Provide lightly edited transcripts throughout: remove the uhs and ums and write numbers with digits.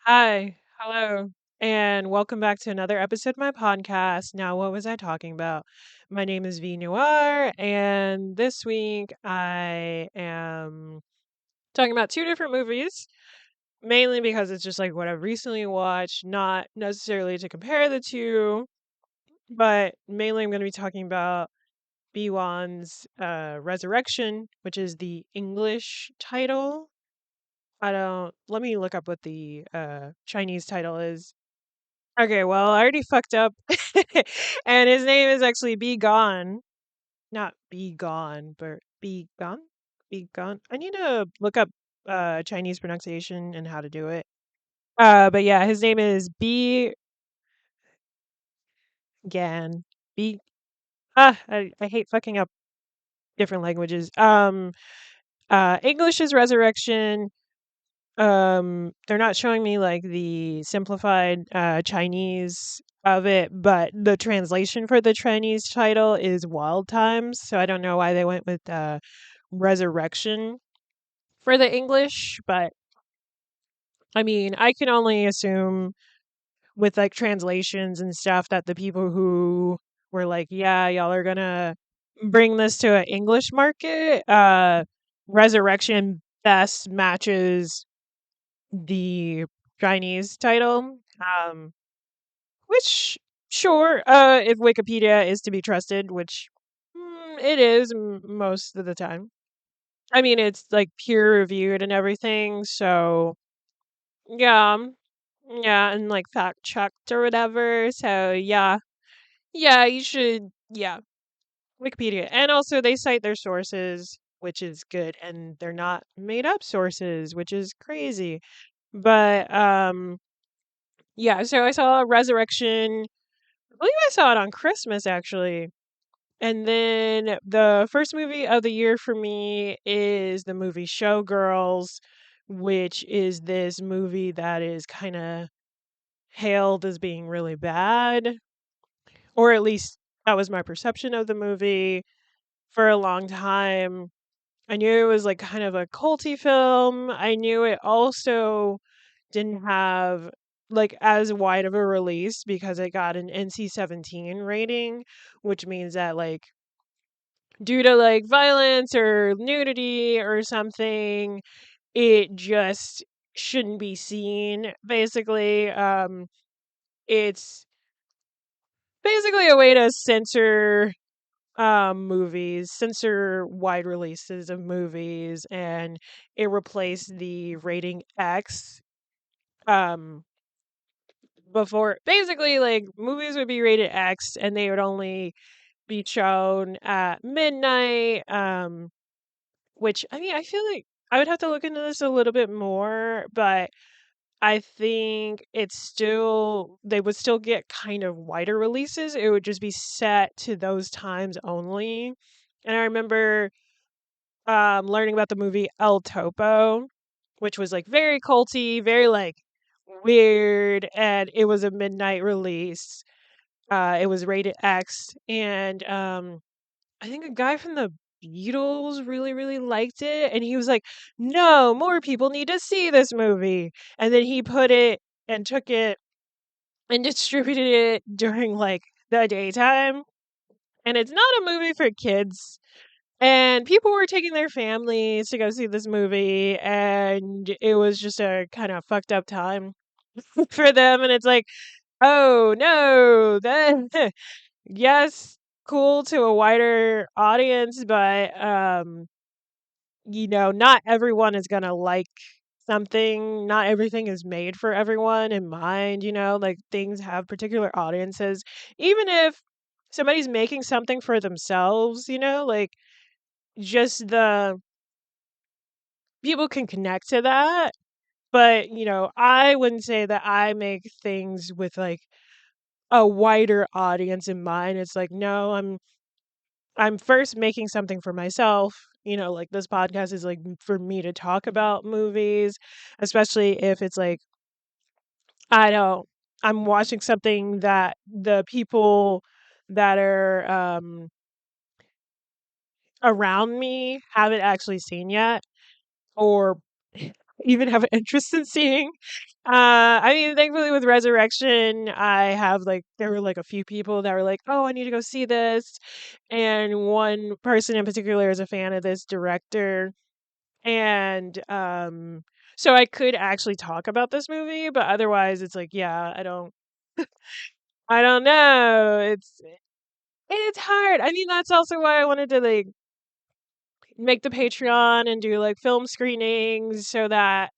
Hi, hello, and welcome back to another episode of my podcast. Now, what was I talking about? My name is V Noir, and this week I am talking about two different movies, mainly because it's just like what I've recently watched, not necessarily to compare the two, but mainly I'm going to be talking about B1's Resurrection, which is the English title. I don't, let me look up what the Chinese title is. Okay, well, I already fucked up. And his name is actually Be Gone. Not Be Gone, but Be Gone? Be Gone. I need to look up Chinese pronunciation and how to do it. But yeah, his name is Be Gan. Be I hate fucking up different languages. English is Resurrection. They're not showing me like the simplified Chinese of it, but the translation for the Chinese title is Wild Times, so I don't know why they went with Resurrection for the English, but I mean, I can only assume with like translations and stuff that the people who were like, yeah, y'all are gonna bring this to an English market, Resurrection best matches the Chinese title. Which sure, if Wikipedia is to be trusted, which it is most of the time. I mean, it's like peer reviewed and everything, so yeah, yeah, and like fact checked or whatever. So yeah, yeah, you should, yeah, Wikipedia, and also they cite their sources, which is good, and they're not made up sources, which is crazy. But yeah, so I saw Resurrection. I believe I saw it on Christmas actually. And then the first movie of the year for me is the movie Showgirls, which is this movie that is kind of hailed as being really bad, or at least that was my perception of the movie for a long time. I knew it was like kind of a culty film. I knew it also didn't have like as wide of a release because it got an NC-17 rating, which means that like due to like violence or nudity or something, it just shouldn't be seen. Basically, it's basically a way to censor movies, censor wide releases of movies, and it replaced the rating X. Um, Before basically like movies would be rated X and they would only be shown at midnight. Which I mean I feel like I would have to look into this a little bit more, but I think it's still they would still get kind of wider releases. It would just be set to those times only. And I remember learning about the movie El Topo, which was like very culty, very like weird, and it was a midnight release. It was rated X, and I think a guy from the Beatles really, really liked it, and he was like, "No, more people need to see this movie." And then he put it and took it and distributed it during like the daytime. And it's not a movie for kids. And people were taking their families to go see this movie, and it was just a kind of fucked up time for them. And it's like, oh no, that yes, cool to a wider audience, but not everyone is gonna like something. Not everything is made for everyone in mind, like things have particular audiences. Even if somebody's making something for themselves, like just the people can connect to that. But, I wouldn't say that I make things with like a wider audience in mind. It's like, no, I'm first making something for myself. Like this podcast is like for me to talk about movies, especially if it's like I don't I'm watching something that the people that are around me haven't actually seen yet or even have an interest in seeing. I mean, thankfully with Resurrection, I have like there were like a few people that were like, "Oh, I need to go see this," and one person in particular is a fan of this director, and so I could actually talk about this movie, but otherwise, it's like, yeah, I don't know. It's hard. I mean, that's also why I wanted to like make the Patreon and do like film screenings so that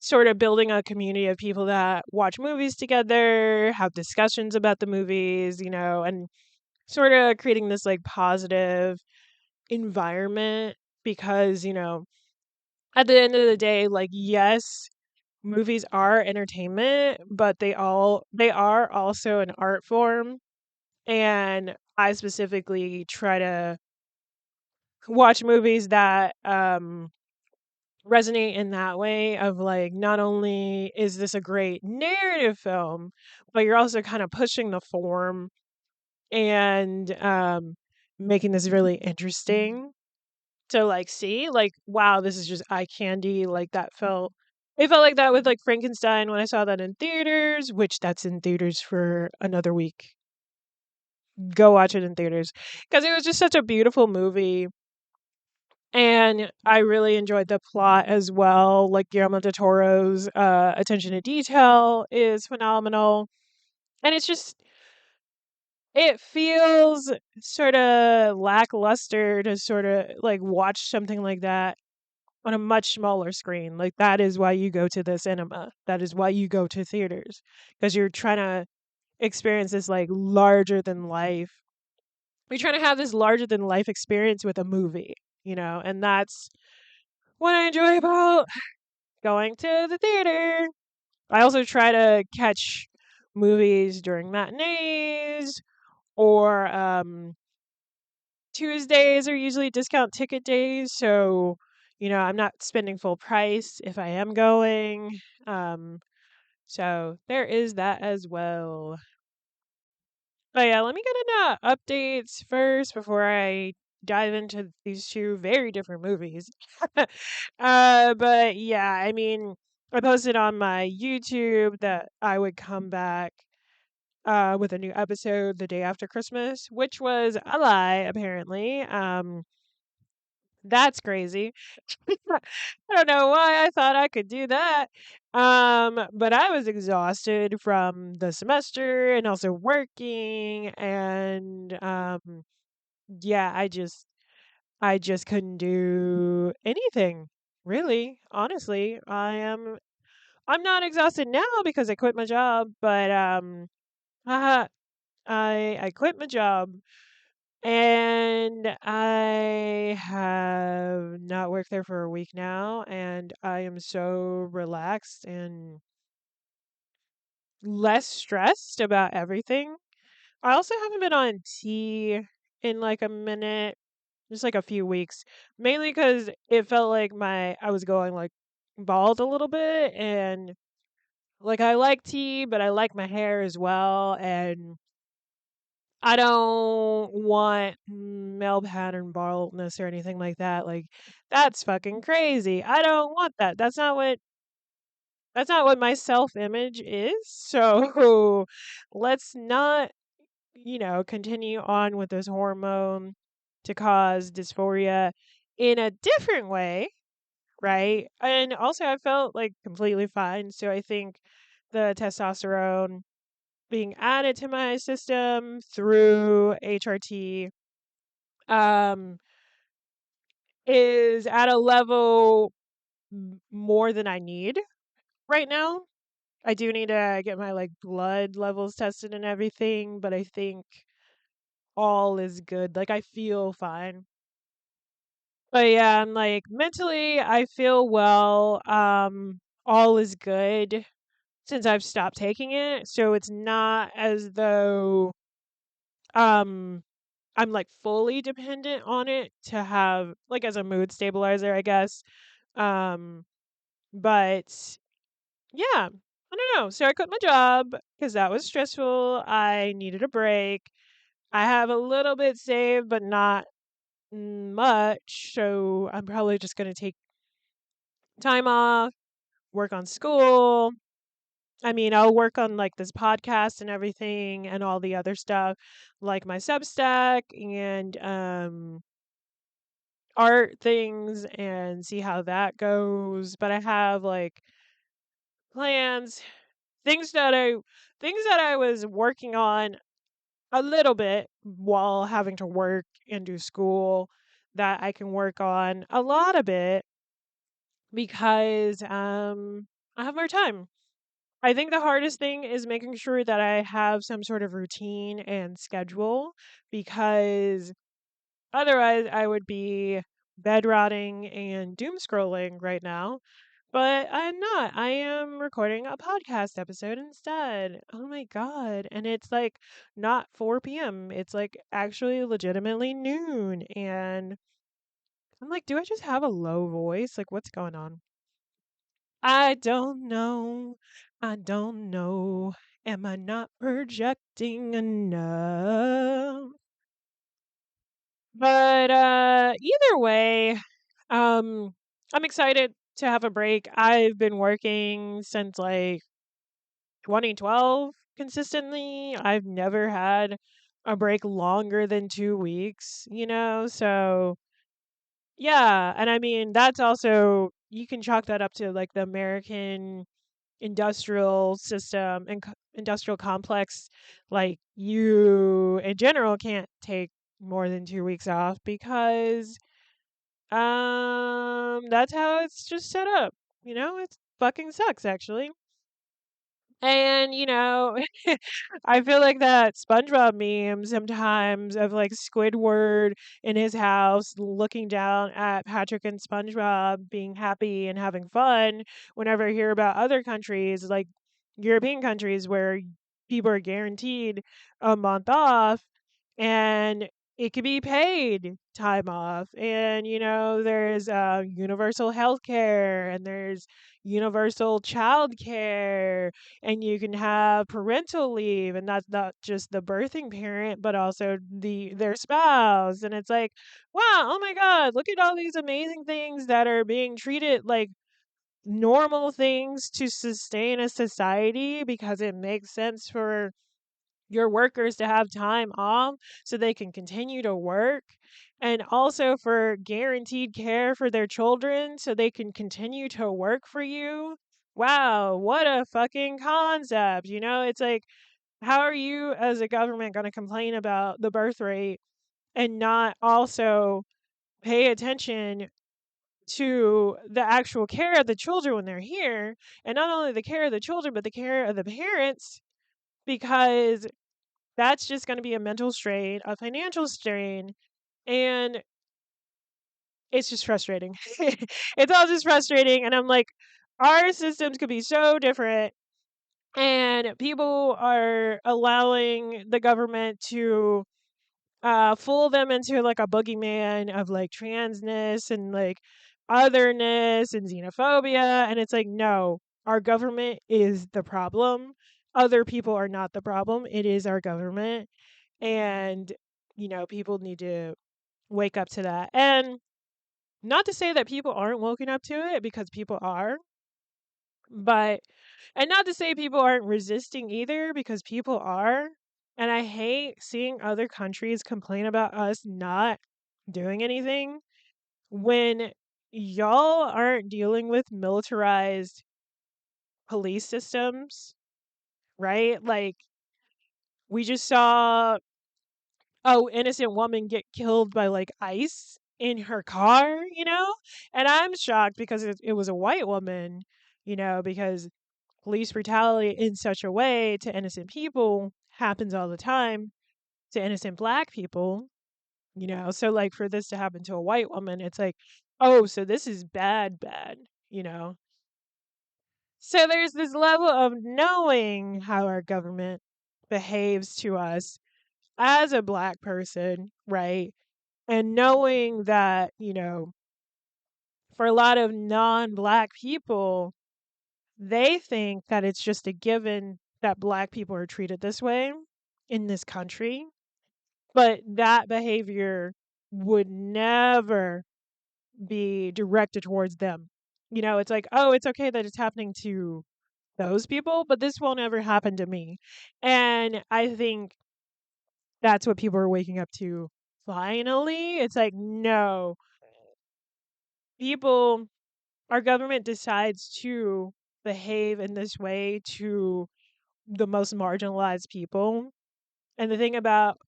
sort of building a community of people that watch movies together, have discussions about the movies, and sort of creating this like positive environment because, at the end of the day, like, yes, movies are entertainment, but they are also an art form. And I specifically try to watch movies that resonate in that way of like not only is this a great narrative film, but you're also kind of pushing the form and making this really interesting to like see like wow, this is just eye candy. Like that felt it felt like that with like Frankenstein when I saw that in theaters, which that's in theaters for another week. Go watch it in theaters because it was just such a beautiful movie. And I really enjoyed the plot as well. Like Guillermo del Toro's attention to detail is phenomenal. And it's just, it feels sort of lackluster to sort of like watch something like that on a much smaller screen. Like that is why you go to the cinema. That is why you go to theaters because you're trying to experience this like larger than life. You're trying to have this larger than life experience with a movie, and that's what I enjoy about going to the theater. I also try to catch movies during matinees or Tuesdays are usually discount ticket days, so I'm not spending full price if I am going. Um, so there is that as well. But yeah, let me get into updates first before I dive into these two very different movies. But yeah, I mean, I posted on my YouTube that I would come back with a new episode the day after Christmas, which was a lie, apparently. That's crazy. I don't know why I thought I could do that. But I was exhausted from the semester and also working and yeah, I just couldn't do anything. Really, honestly. I'm not exhausted now because I quit my job, but uh, I quit my job and I have not worked there for a week now, and I am so relaxed and less stressed about everything. I also haven't been on tea in like a minute, just like a few weeks, mainly because it felt like I was going like bald a little bit, and like I like tea, but I like my hair as well, and I don't want male pattern baldness or anything like that. Like that's fucking crazy. I don't want that. That's not what my self-image is. So let's not, continue on with this hormone to cause dysphoria in a different way, right? And also I felt like completely fine. So I think the testosterone being added to my system through HRT um is at a level more than I need right now. I do need to get my like blood levels tested and everything, but I think all is good. Like I feel fine. But yeah, I'm like mentally I feel well. All is good since I've stopped taking it. So it's not as though um I'm like fully dependent on it to have like as a mood stabilizer, I guess. Um but yeah, I don't know. So I quit my job because that was stressful. I needed a break. I have a little bit saved, but not much. So I'm probably just going to take time off, work on school, I mean, I'll work on like this podcast and everything and all the other stuff, like my Substack and art things and see how that goes. But I have like plans, things that I things that I was working on a little bit while having to work and do school that I can work on a lot of it because I have more time. I think the hardest thing is making sure that I have some sort of routine and schedule because otherwise I would be bed rotting and doom scrolling right now. But I'm not. I am recording a podcast episode instead. Oh my god. And it's like not 4 p.m. It's like actually legitimately noon. And I'm like, do I just have a low voice? Like, what's going on? I don't know. I don't know. Am I not projecting enough? But either way, um I'm excited to have a break. I've been working since like 2012 consistently. I've never had a break longer than 2 weeks, you know? So, yeah, and I mean, that's also you can chalk that up to like the American industrial system and industrial complex. Like you in general can't take more than 2 weeks off because that's how it's just set up. You know, it fucking sucks actually. And, you know, I feel like that SpongeBob meme sometimes of like Squidward in his house looking down at Patrick and SpongeBob being happy and having fun whenever I hear about other countries, like European countries where people are guaranteed a month off and it could be paid time off. And, you know, there's universal health care and there's universal child care and you can have parental leave and that's not just the birthing parent but also their spouse and it's like wow, oh my god, look at all these amazing things that are being treated like normal things to sustain a society because it makes sense for your workers to have time off so they can continue to work and also for guaranteed care for their children so they can continue to work for you. Wow, what a fucking concept. You know, it's like, how are you as a government going to complain about the birth rate and not also pay attention to the actual care of the children when they're here? And not only the care of the children, but the care of the parents, because that's just going to be a mental strain, a financial strain, and it's just frustrating. It's all just frustrating, and I'm like, our systems could be so different, and people are allowing the government to fool them into like a boogeyman of like transness and like otherness and xenophobia, and it's like, no, our government is the problem. Other people are not the problem. It is our government. And, you know, people need to wake up to that. And not to say that people aren't woken up to it because people are, but, and not to say people aren't resisting either because people are. And I hate seeing other countries complain about us not doing anything when y'all aren't dealing with militarized police systems, right? Like, we just saw innocent woman get killed by like ice in her car, you know? And I'm shocked because it was a white woman, you know, because police brutality in such a way to innocent people happens all the time to innocent black people, you know? So, like, for this to happen to a white woman, it's like, oh, so this is bad, bad, you know? So, there's this level of knowing how our government behaves to us as a black person, right? And knowing that, you know, for a lot of non black people, they think that it's just a given that black people are treated this way in this country. But that behavior would never be directed towards them. You know, it's like, oh, it's okay that it's happening to those people, but this won't ever happen to me. And I think that's what people are waking up to finally. It's like, no, people, our government decides to behave in this way to the most marginalized people. And the thing about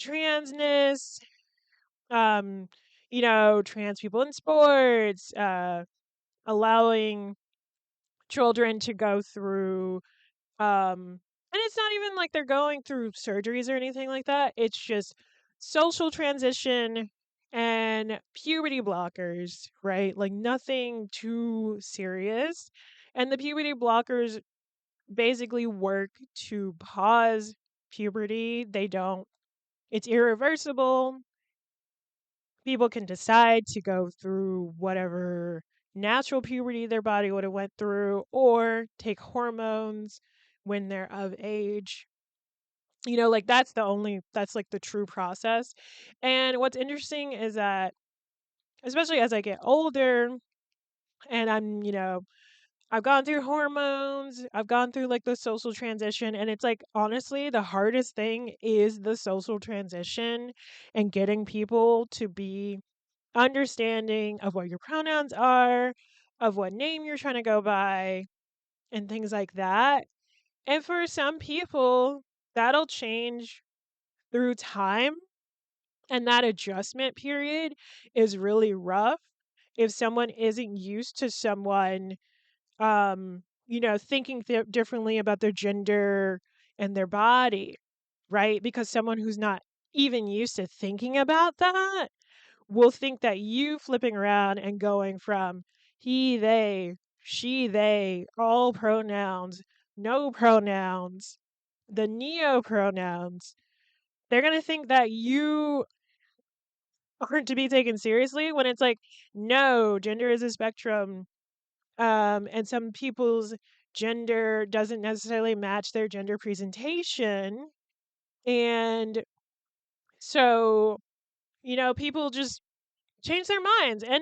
transness, um, trans people in sports, allowing children to go through, and it's not even like they're going through surgeries or anything like that. It's just social transition and puberty blockers, right? Like nothing too serious. And the puberty blockers basically work to pause puberty. They don't, it's irreversible. People can decide to go through whatever natural puberty their body would have went through or take hormones when they're of age. Like that's like the true process. And what's interesting is that especially as I get older and I've gone through hormones, I've gone through like the social transition, and it's like honestly the hardest thing is the social transition and getting people to be understanding of what your pronouns are, of what name you're trying to go by, and things like that. And for some people, that'll change through time. And that adjustment period is really rough if someone isn't used to someone, thinking differently about their gender and their body, right? Because someone who's not even used to thinking about that will think that you flipping around and going from he, they, she, they, all pronouns, no pronouns, the neo pronouns, they're going to think that you aren't to be taken seriously when it's like, no, gender is a spectrum. And some people's gender doesn't necessarily match their gender presentation. And so, people just change their minds. And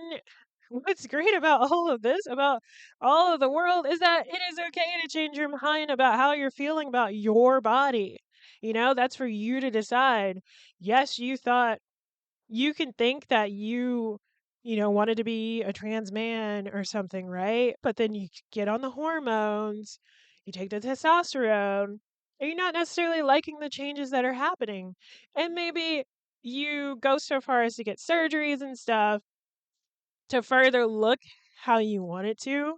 what's great about all of this, about all of the world, is that it is okay to change your mind about how you're feeling about your body. That's for you to decide. Yes, you can think that wanted to be a trans man or something, right? But then you get on the hormones, you take the testosterone, and you're not necessarily liking the changes that are happening. And maybe you go so far as to get surgeries and stuff to further look how you want it to.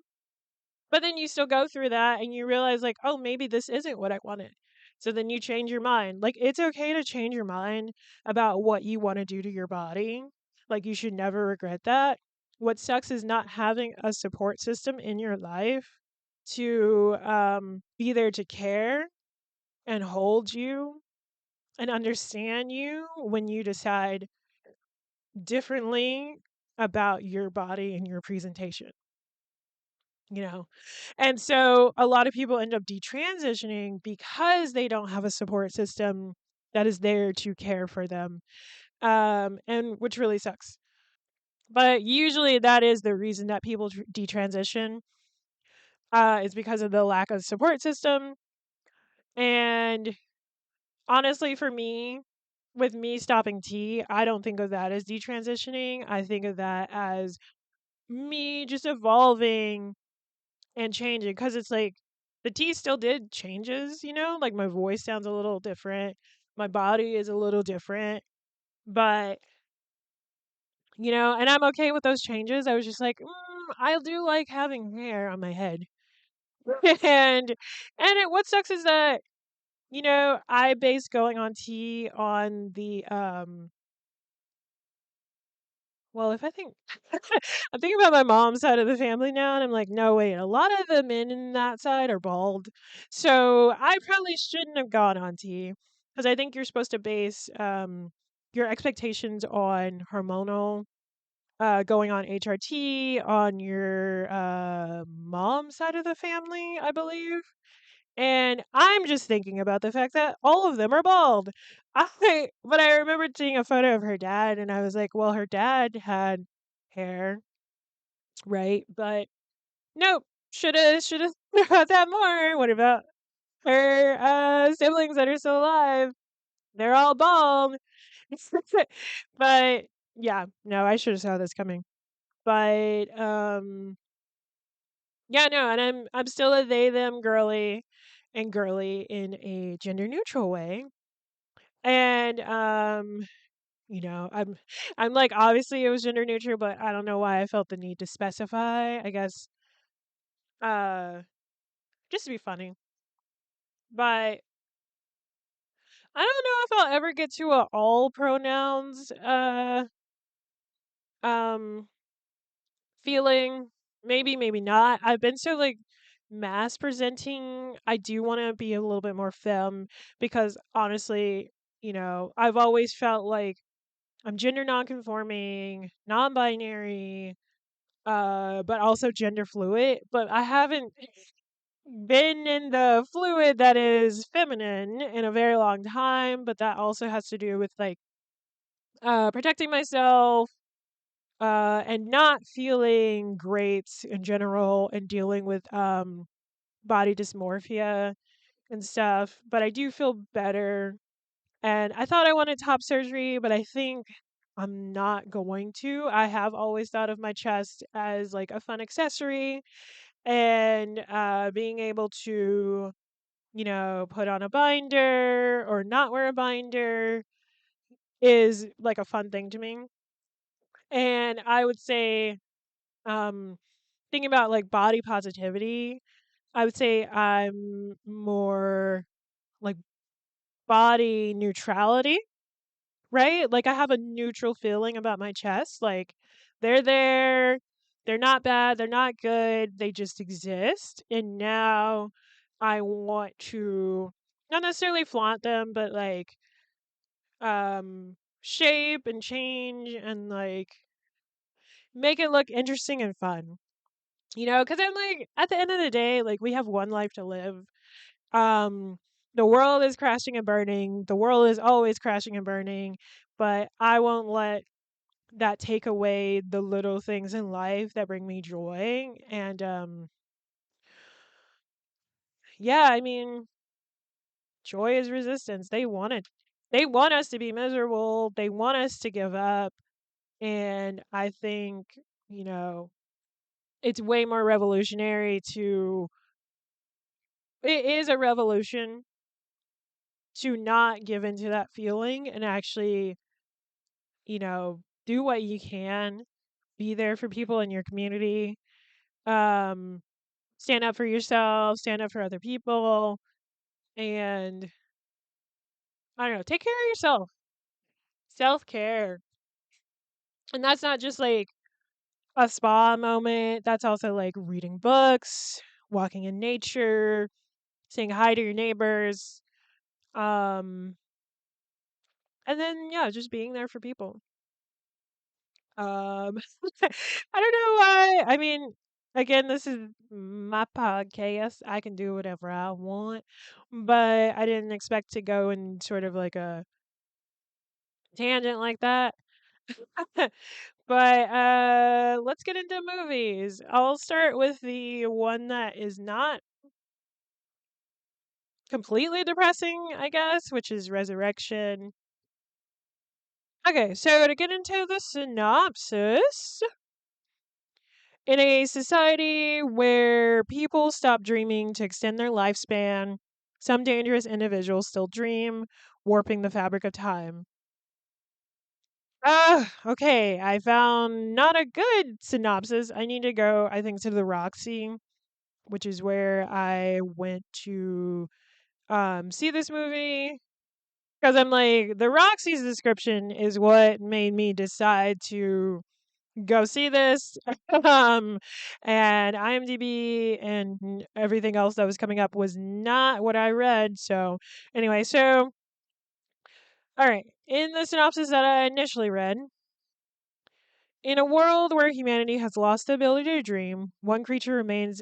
But then you still go through that and you realize, like, oh, maybe this isn't what I wanted. So then you change your mind. Like, it's okay to change your mind about what you want to do to your body. Like, you should never regret that. What sucks is not having a support system in your life to be there to care and hold you and understand you when you decide differently about your body and your presentation. you know and so a lot of people end up detransitioning because they don't have a support system that is there to care for them, and which really sucks, but usually that is the reason that people detransition, is because of the lack of support system. And honestly, for me, with me stopping tea, I don't think of that as detransitioning. I think of that as me just evolving and changing, because it's like the tea still did changes, like my voice sounds a little different, my body is a little different, but and I'm okay with those changes. I was just like, I do like having hair on my head. What sucks is that I base going on tea on the well, if I think I'm thinking about my mom's side of the family now, and I'm like, no, wait, a lot of the men in that side are bald. So I probably shouldn't have gone on T, because I think you're supposed to base your expectations on hormonal, going on HRT on your mom's side of the family, I believe. And I'm just thinking about the fact that all of them are bald. But I remembered seeing a photo of her dad, and I was like, well, her dad had hair, right? But nope. shoulda thought that more. What about her siblings that are still alive? They're all bald. But yeah, no, I should have saw this coming. But yeah, no, and I'm still a they them girly and girly in a gender neutral way. And I'm like obviously it was gender neutral, but I don't know why I felt the need to specify. I guess uh just to be funny. But I don't know if I'll ever get to a all pronouns um feeling. Maybe, maybe not. I've been so like mass presenting. I do want to be a little bit more femme because honestly, I've always felt like I'm gender nonconforming, non-binary, but also gender fluid. But I haven't been in the fluid that is feminine in a very long time. But that also has to do with like protecting myself, and not feeling great in general and dealing with body dysmorphia and stuff. But I do feel better. And I thought I wanted top surgery, but I think I'm not going to. I have always thought of my chest as like a fun accessory, and being able to, put on a binder or not wear a binder is like a fun thing to me. And I would say, um, thinking about like body positivity, I would say I'm more like body neutrality, right? Like I have a neutral feeling about my chest. Like they're there, they're not bad, they're not good, they just exist. And now I want to not necessarily flaunt them, but like shape and change and like make it look interesting and fun. Because I'm like, at the end of the day, like we have one life to live. Um, the world is crashing and burning. The world is always crashing and burning, but I won't let that take away the little things in life that bring me joy. And yeah, I mean, joy is resistance. They want us to be miserable. They want us to give up. And I think, you know, it's way more revolutionary to it is a revolution to not give into that feeling and actually, do what you can, be there for people in your community, um, stand up for yourself, stand up for other people, and I don't know, take care of yourself. Self care. And that's not just like a spa moment, that's also like reading books, walking in nature, saying hi to your neighbors, um, and then, yeah, just being there for people. Um, I don't know why. I mean, again, this is my podcast. I can do whatever I want, but I didn't expect to go in sort of like a tangent like that. But let's get into movies. I'll start with the one that is not completely depressing, I guess, which is Resurrection. Okay, so to get into the synopsis, in a society where people stop dreaming to extend their lifespan, some dangerous individuals still dream, warping the fabric of time. Okay. I found not a good synopsis. I need to go, I think, to the Roxy, which is where I went to see this movie. Because I'm like, the Roxy's description is what made me decide to go see this. um, and IMDb and everything else that was coming up was not what I read. So, anyway, so, all right. In the synopsis that I initially read, in a world where humanity has lost the ability to dream, one creature remains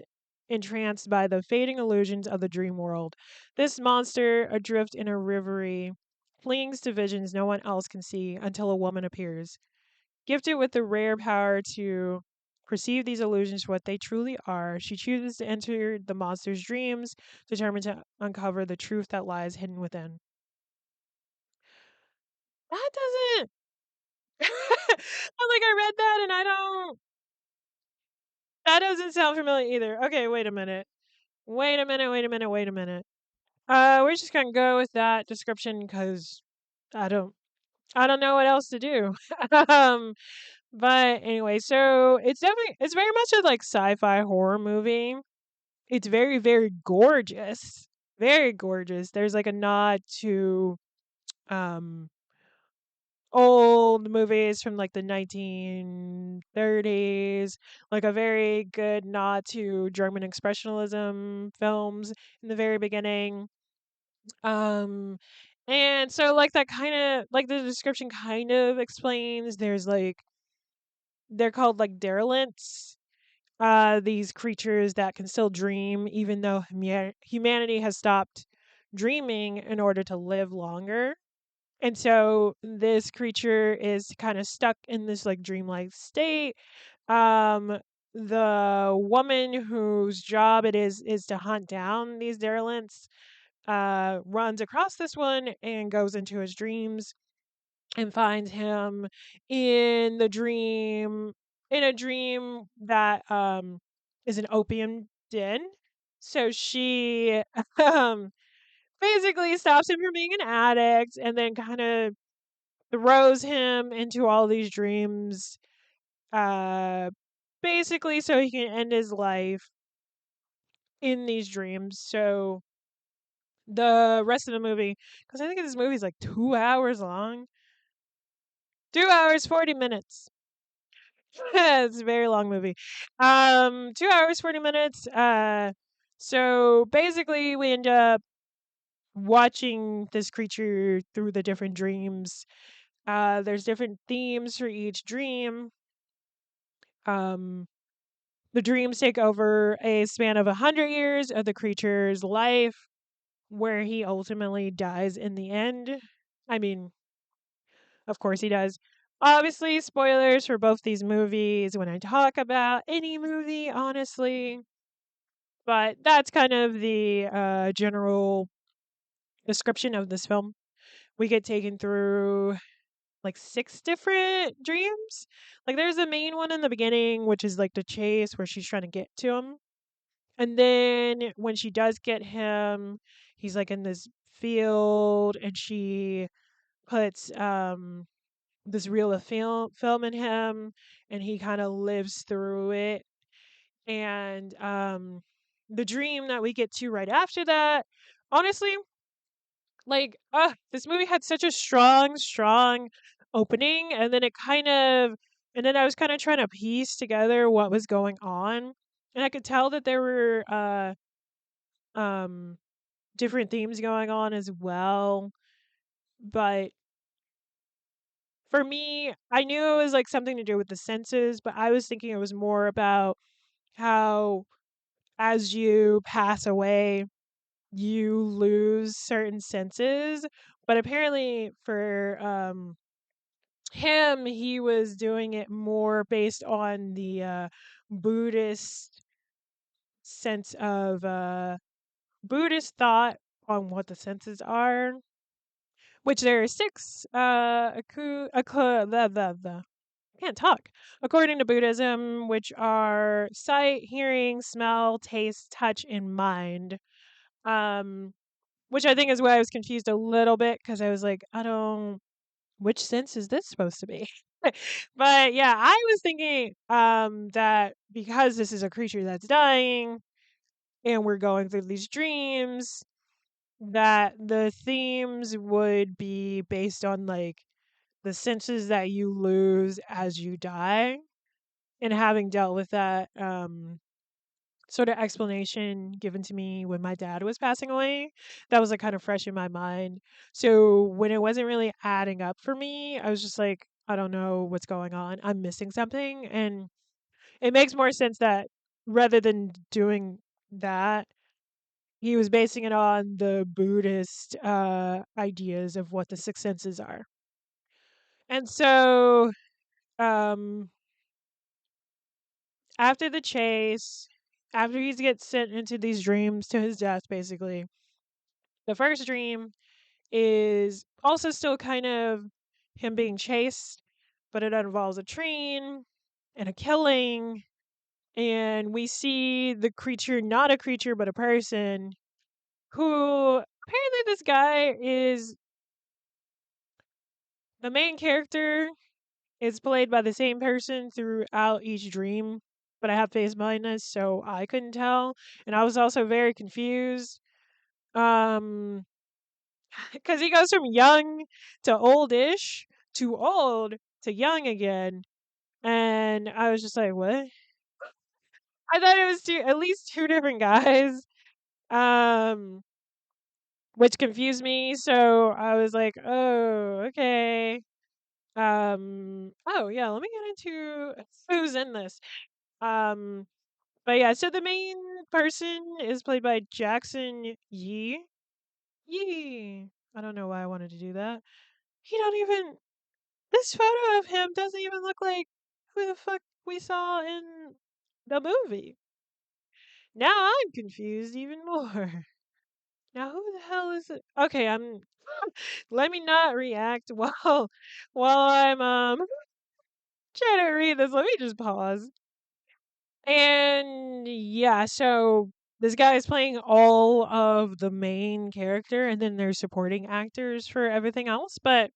entranced by the fading illusions of the dream world. This monster, adrift in a reverie, clings to visions no one else can see until a woman appears, gifted with the rare power to perceive these illusions for what they truly are. She chooses to enter the monster's dreams, determined to uncover the truth that lies hidden within. That doesn't. I'm like, I read that and I don't. That doesn't sound familiar either. Okay, wait a minute. Wait a minute. Wait a minute. Wait a minute. We're just gonna go with that description because I don't. I don't know what else to do. um, but anyway, so it's very much a like sci-fi horror movie. It's very, very gorgeous. Very gorgeous. There's like a nod to um old movies from like the 1930s, like a very good nod to German expressionism films in the very beginning. Um and so like that kind of like the description kind of explains there's like they're called like derelients, these creatures that can still dream even though humanity has stopped dreaming in order to live longer. And so this creature is kind of stuck in this like dreamlike state. Um, the woman whose job it is to hunt down these derelients runs across this one and goes into his dreams and finds him in the dream in a dream that is an opium den. So she um basically stops him from being an addict and then kind of throws him into all these dreams uh basically so he can end his life in these dreams. So the rest of the movie, because I think this movie is like 2 hours long, 2 hours 40 minutes. It's a very long movie. 2 hours 40 minutes. So basically we end up watching this creature through the different dreams. There's different themes for each dream. Um, the dreams take over a span of 100 years of the creature's life, where he ultimately dies in the end. I mean, of course he does. Obviously, spoilers for both these movies when I talk about any movie, honestly. But that's kind of the general description of this film. We get taken through like 6 different dreams. Like there's a main one in the beginning, which is like the chase where she's trying to get to him. And then when she does get him, he's like in this field and she puts this reel of film in him and he kind of lives through it. And the dream that we get to right after that, honestly, like this movie had such a strong opening and then I was kind of trying to piece together what was going on. And I could tell that there were um different themes going on as well. But for me, I knew it was like something to do with the senses, but I was thinking it was more about how as you pass away, you lose certain senses. But apparently for him, he was doing it more based on the Buddhist sense of Buddhist thought on what the senses are, which there are 6 the can't talk, according to Buddhism, which are sight, hearing, smell, taste, touch, and mind. Um, which I think is why I was confused a little bit because I was like, I don't, which sense is this supposed to be? But yeah, I was thinking that because this is a creature that's dying and we're going through these dreams, that the themes would be based on like the senses that you lose as you die. And having dealt with that sort of explanation given to me when my dad was passing away, that was like kind of fresh in my mind. So when it wasn't really adding up for me, I was just like, I don't know what's going on. I'm missing something. And it makes more sense that rather than doing that, he was basing it on the Buddhist ideas of what the 6 senses are. And so um after the chase, after he gets sent into these dreams to his death, basically, the first dream is also still kind of him being chased, but it involves a train and a killing. And we see the creature, not a creature, but a person who apparently this guy is the main character is played by the same person throughout each dream. But I have face blindness, so I couldn't tell. And I was also very confused. Um, because he goes from young to oldish to old to young again. And I was just like, what? I thought it was at least two different guys. Um, which confused me. So I was like, oh, okay. Oh yeah, let me get into who's in this. Um, but yeah, so the main person is played by Jackson Yee. Yee. I don't know why I wanted to do that. He don't even. This photo of him doesn't even look like who the fuck we saw in the movie. Now I'm confused even more. Now who the hell is it? Okay, I'm. Let me not react while I'm trying to read this. Let me just pause. And yeah, so this guy is playing all of the main character, and then there's supporting actors for everything else. But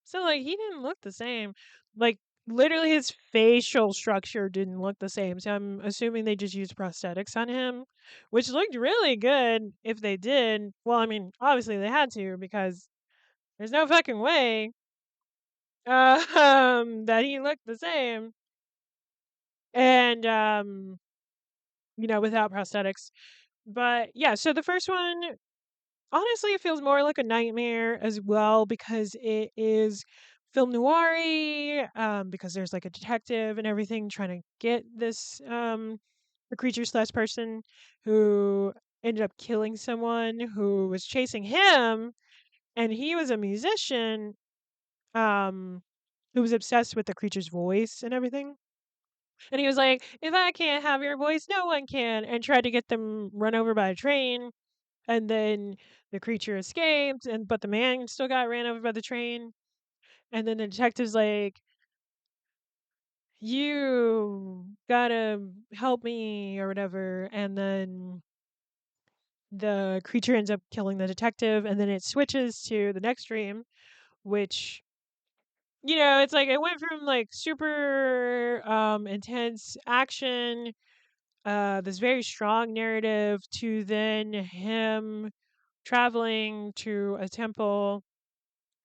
so, like, he didn't look the same. Like, literally, his facial structure didn't look the same. So I'm assuming they just used prosthetics on him, which looked really good if they did. Well, I mean, obviously they had to because there's no fucking way that he looked the same. And without prosthetics. But yeah, so the first one, honestly, it feels more like a nightmare as well because it is film noir because there's like a detective and everything trying to get this the creature slash person who ended up killing someone who was chasing him, and he was a musician um who was obsessed with the creature's voice and everything. And he was like, if I can't have your voice, no one can, and tried to get them run over by a train. And then the creature escaped, but the man still got ran over by the train. And then the detective's like, you gotta help me or whatever. And then the creature ends up killing the detective. And then it switches to the next dream, which, it's like it went from like super intense action, this very strong narrative, to then him traveling to a temple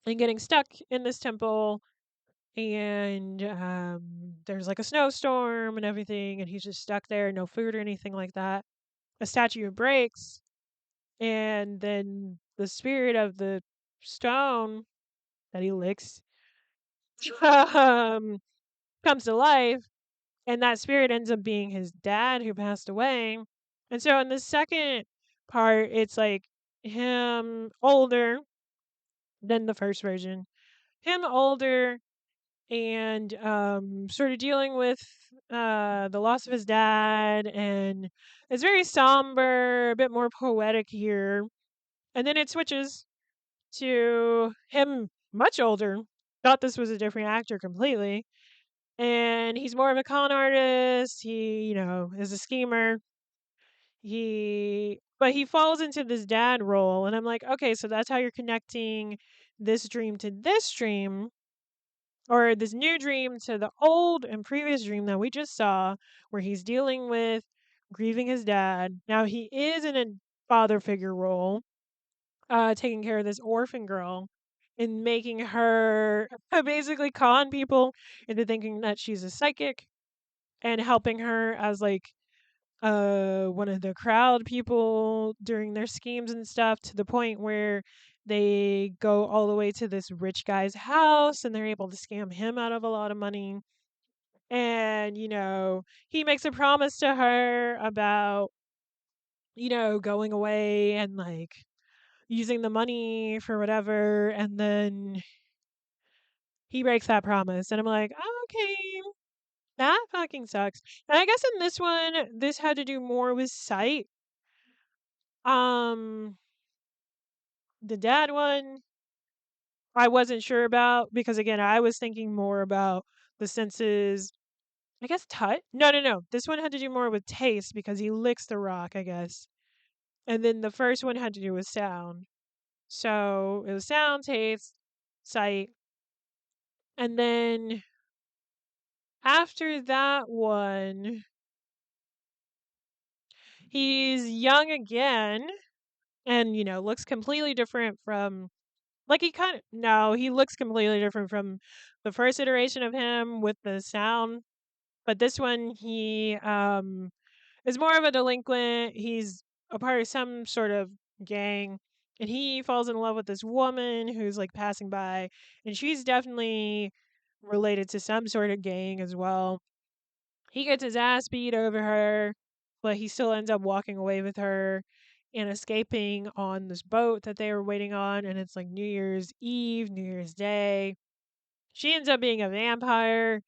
and getting stuck in this temple, and there's like a snowstorm and everything, and he's just stuck there, no food or anything like that. A statue breaks, and then the spirit of the stone that he licks um, comes to life, and that spirit ends up being his dad who passed away. And so in the second part, it's like him older than the first version, him older, and sort of dealing with the loss of his dad, and it's very somber, a bit more poetic here. And then it switches to him much older. Thought this was a different actor completely, and he's more of a con artist. He, is a schemer. But he falls into this dad role, and I'm like, okay, so that's how you're connecting this dream to this dream, or this new dream to the old and previous dream that we just saw, where he's dealing with grieving his dad. Now he is in a father figure role, taking care of this orphan girl and making her basically con people into thinking that she's a psychic, and helping her as like one of the crowd people during their schemes and stuff, to the point where they go all the way to this rich guy's house and they're able to scam him out of a lot of money. And he makes a promise to her about going away and like using the money for whatever, and then he breaks that promise, and I'm like, oh, okay. That fucking sucks. And I guess in this one, this had to do more with sight. Um, the dad one, I wasn't sure about because again, I was thinking more about the senses. I guess touch. No, no, no. This one had to do more with taste because he licks the rock, I guess. And then the first one had to do with sound. So it was sound, taste, sight. And then after that one, he's young again and, looks completely different from like he kind of no, he looks completely different from the first iteration of him with the sound. But this one he is more of a delinquent. He's a part of some sort of gang and he falls in love with this woman who's like passing by and she's definitely related to some sort of gang as well. He gets his ass beat over her, but he still ends up walking away with her and escaping on this boat that they were waiting on. And it's like New Year's Eve, New Year's Day. She ends up being a vampire.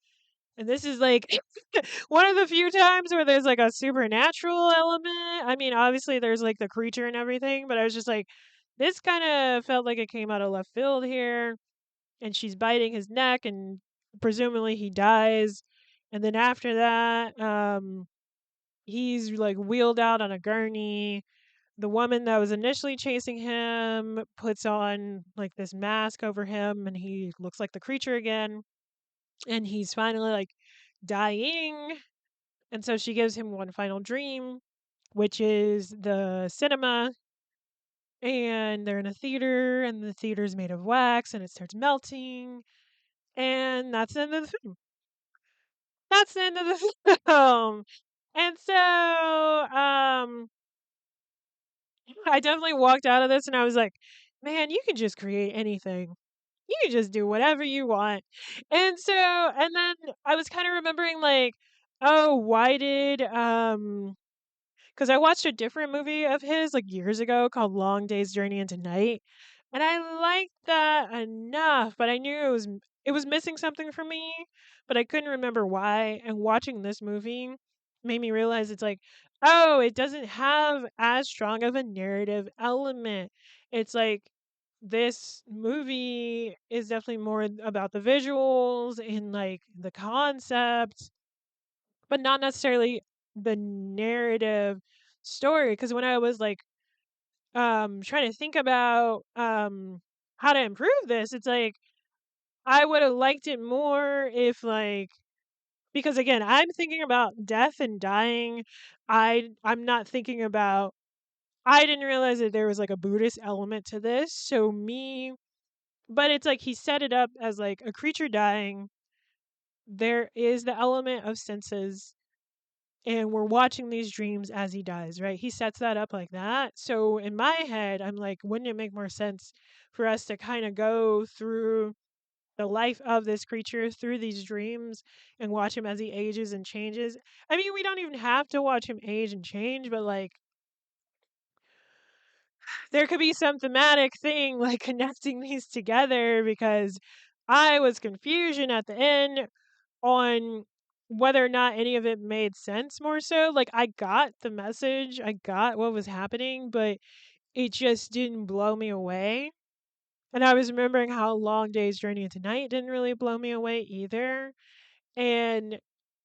And this is like one of the few times where there's like a supernatural element. I mean, obviously there's like the creature and everything, but I was just like, this kind of felt like it came out of left field here. And she's biting his neck, and presumably he dies. And then after that, he's like wheeled out on a gurney. The woman that was initially chasing him puts on like this mask over him, and he looks like the creature again. And he's finally like dying. And so she gives him one final dream, which is the cinema. And they're in a theater, and the theater's made of wax, and it starts melting. And that's the end of the film. That's the end of the film. And so, I definitely walked out of this and I was like, man, you can just create anything. You can just do whatever you want. And so, and then I was kind of remembering like, oh, why did because I watched a different movie of his like years ago called Long Day's Journey into Night, and I liked that enough, but I knew it was missing something for me, but I couldn't remember why. And watching this movie made me realize it's like, oh, it doesn't have as strong of a narrative element. It's like this movie is definitely more about the visuals and like the concept but not necessarily the narrative story. Because when I was like trying to think about how to improve this, it's like I would have liked it more if like because again, I'm thinking about death and dying. I'm not thinking about I didn't realize that there was like a Buddhist element to this. So me but it's like he set it up as like a creature dying. There is the element of senses and we're watching these dreams as he dies, right? He sets that up like that. So in my head, I'm like, wouldn't it make more sense for us to kind of go through the life of this creature through these dreams and watch him as he ages and changes? I mean, we don't even have to watch him age and change, but like there could be some thematic thing like connecting these together because I was confusion at the end on whether or not any of it made sense more so. Like I got the message, I got what was happening, but it just didn't blow me away. And I was remembering how Long Day's Journey into Night didn't really blow me away either. And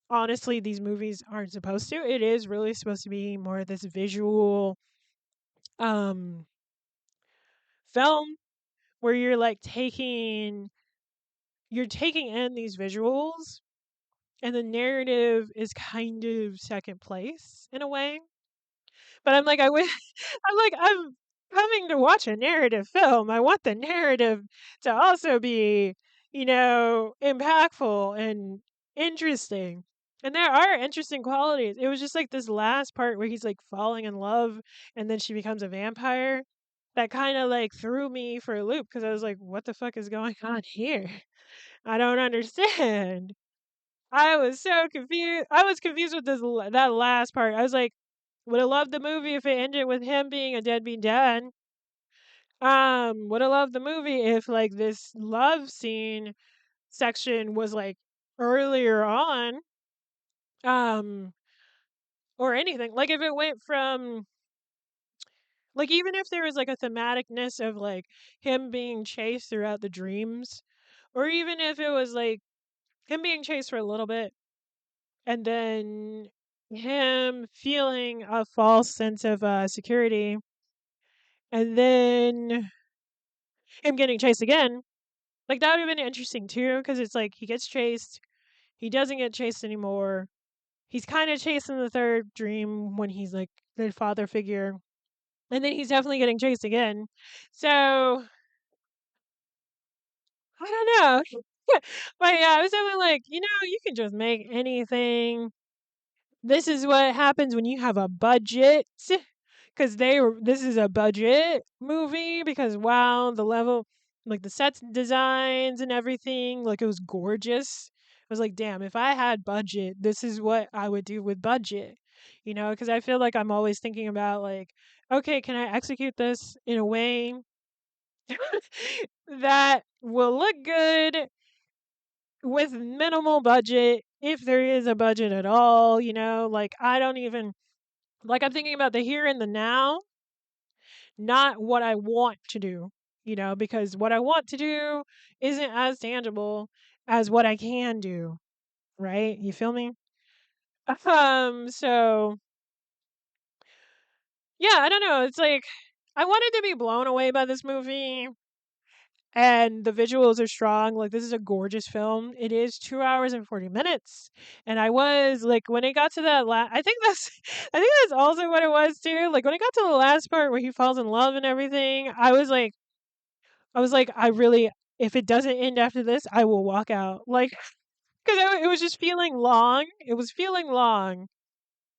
honestly, these movies aren't supposed to. It is really supposed to be more of this visual um film where you're taking in these visuals and the narrative is kind of second place in a way. But I'm like, I'm like, I'm coming to watch a narrative film. I want the narrative to also be, impactful and interesting. And there are interesting qualities. It was just like this last part where he's like falling in love and then she becomes a vampire that kind of like threw me for a loop because I was like, what the fuck is going on here? I don't understand. I was so confused. I was confused with that last part. I was like, would have loved the movie if it ended with him being a deadbeat dad. Would have loved the movie if like this love scene section was like earlier on. Um, or anything. Like if it went from like even if there was like a thematicness of like him being chased throughout the dreams, or even if it was like him being chased for a little bit and then him feeling a false sense of security and then him getting chased again, like that would have been interesting too because it's like he gets chased, he doesn't get chased anymore, he's kind of chasing the third dream when he's like the father figure, and then he's definitely getting chased again. So I don't know. But yeah, I was definitely like, you can just make anything. This is what happens when you have a budget. Because this is a budget movie. Because wow, the level, like the sets designs and everything, like it was gorgeous. I was like, damn, if I had budget, this is what I would do with budget. Because I feel like I'm always thinking about like, okay, can I execute this in a way that will look good with minimal budget, if there is a budget at all, like I don't even like I'm thinking about the here and the now, not what I want to do, because what I want to do isn't as tangible as what I can do, right? You feel me? So yeah, I don't know. It's like I wanted to be blown away by this movie. And the visuals are strong. Like this is a gorgeous film. It is 2 hours and 40 minutes, and I was like, when it got to that last, I think that's, I think that's also what it was too. Like when it got to the last part where he falls in love and everything, I really, if it doesn't end after this, I will walk out. Like because it was just feeling long. It was feeling long